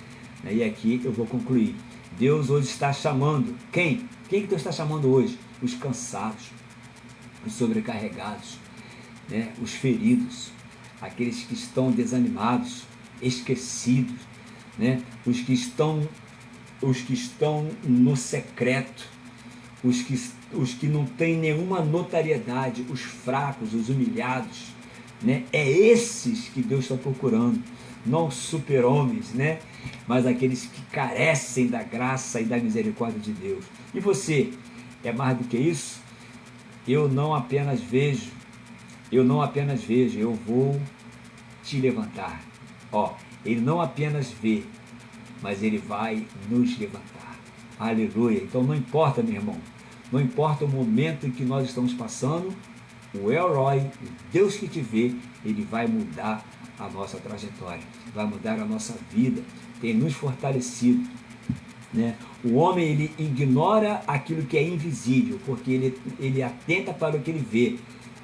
E aqui eu vou concluir. Deus hoje está chamando. Quem? Quem que Deus está chamando hoje? Os cansados, os sobrecarregados, né? Os feridos, aqueles que estão desanimados, esquecidos, né? Os que estão no secreto, os que não têm nenhuma notariedade, os fracos, os humilhados, né? É esses que Deus está procurando, não super-homens, né? Mas aqueles que carecem da graça e da misericórdia de Deus. E você é mais do que isso? Eu não apenas vejo, eu vou te levantar. Ele não apenas vê, mas ele vai nos levantar. Aleluia. Então não importa, meu irmão, Não importa o momento em que nós estamos passando, o El Roi, o Deus que te vê, ele vai mudar a nossa trajetória, vai mudar a nossa vida, tem nos fortalecido, né? O homem, ele ignora aquilo que é invisível, porque ele atenta para o que ele vê,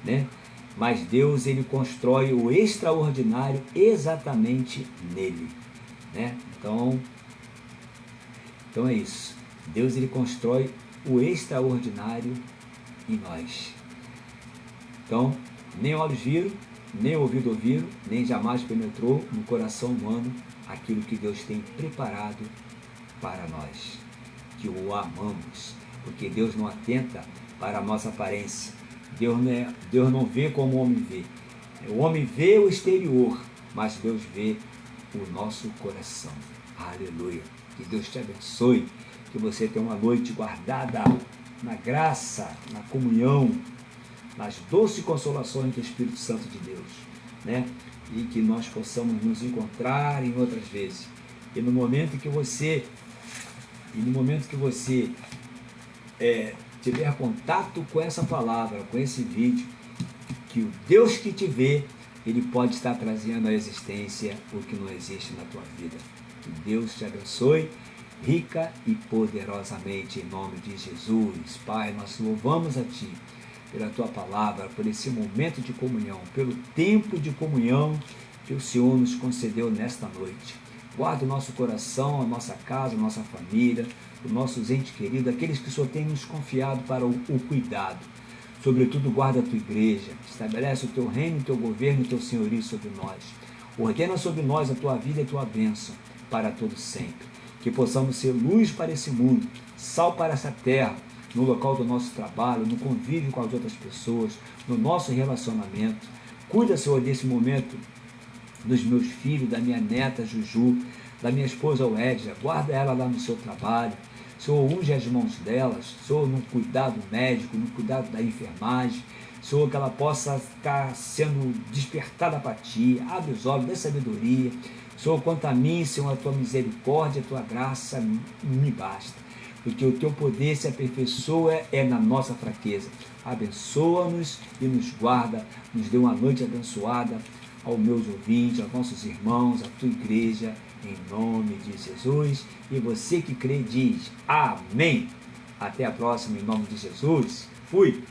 né? Mas Deus, ele constrói o extraordinário exatamente nele, né? Então é isso. Deus, ele constrói o extraordinário em nós. Então, nem olhos viram, nem ouvido ouviram, nem jamais penetrou no coração humano aquilo que Deus tem preparado para nós, que o amamos, porque Deus não atenta para a nossa aparência. Deus não vê como o homem vê. O homem vê o exterior, mas Deus vê o nosso coração. Aleluia. Que Deus te abençoe, que você tenha uma noite guardada na graça, na comunhão, nas doces consolações do Espírito Santo de Deus, né? E que nós possamos nos encontrar em outras vezes. E no momento que você tiver contato com essa palavra, com esse vídeo, que o Deus que te vê, ele pode estar trazendo à existência o que não existe na tua vida. Que Deus te abençoe rica e poderosamente em nome de Jesus. Pai, nós louvamos a Ti pela Tua palavra, por esse momento de comunhão, pelo tempo de comunhão que o Senhor nos concedeu nesta noite. Guarda o nosso coração, a nossa casa, a nossa família, os nossos entes queridos, aqueles que o Senhor tem nos confiado para o cuidado. Sobretudo, guarda a Tua igreja, estabelece o Teu reino, o Teu governo, o Teu senhorio sobre nós. Ordena sobre nós a Tua vida e a Tua bênção para todo sempre. Que possamos ser luz para esse mundo, sal para essa terra, no local do nosso trabalho, no convívio com as outras pessoas, no nosso relacionamento. Cuida, Senhor, desse momento dos meus filhos, da minha neta Juju, da minha esposa Wedja. Guarda ela lá no seu trabalho. Senhor, unge as mãos delas. Senhor, no cuidado médico, no cuidado da enfermagem. Senhor, que ela possa estar sendo despertada para Ti. Abre os olhos da sabedoria. Senhor, quanto a mim, Senhor, a Tua misericórdia, a Tua graça me basta. Porque o Teu poder se aperfeiçoa na nossa fraqueza. Abençoa-nos e nos guarda. Nos dê uma noite abençoada aos meus ouvintes, aos nossos irmãos, à Tua igreja, em nome de Jesus. E você que crê diz amém. Até a próxima, em nome de Jesus. Fui.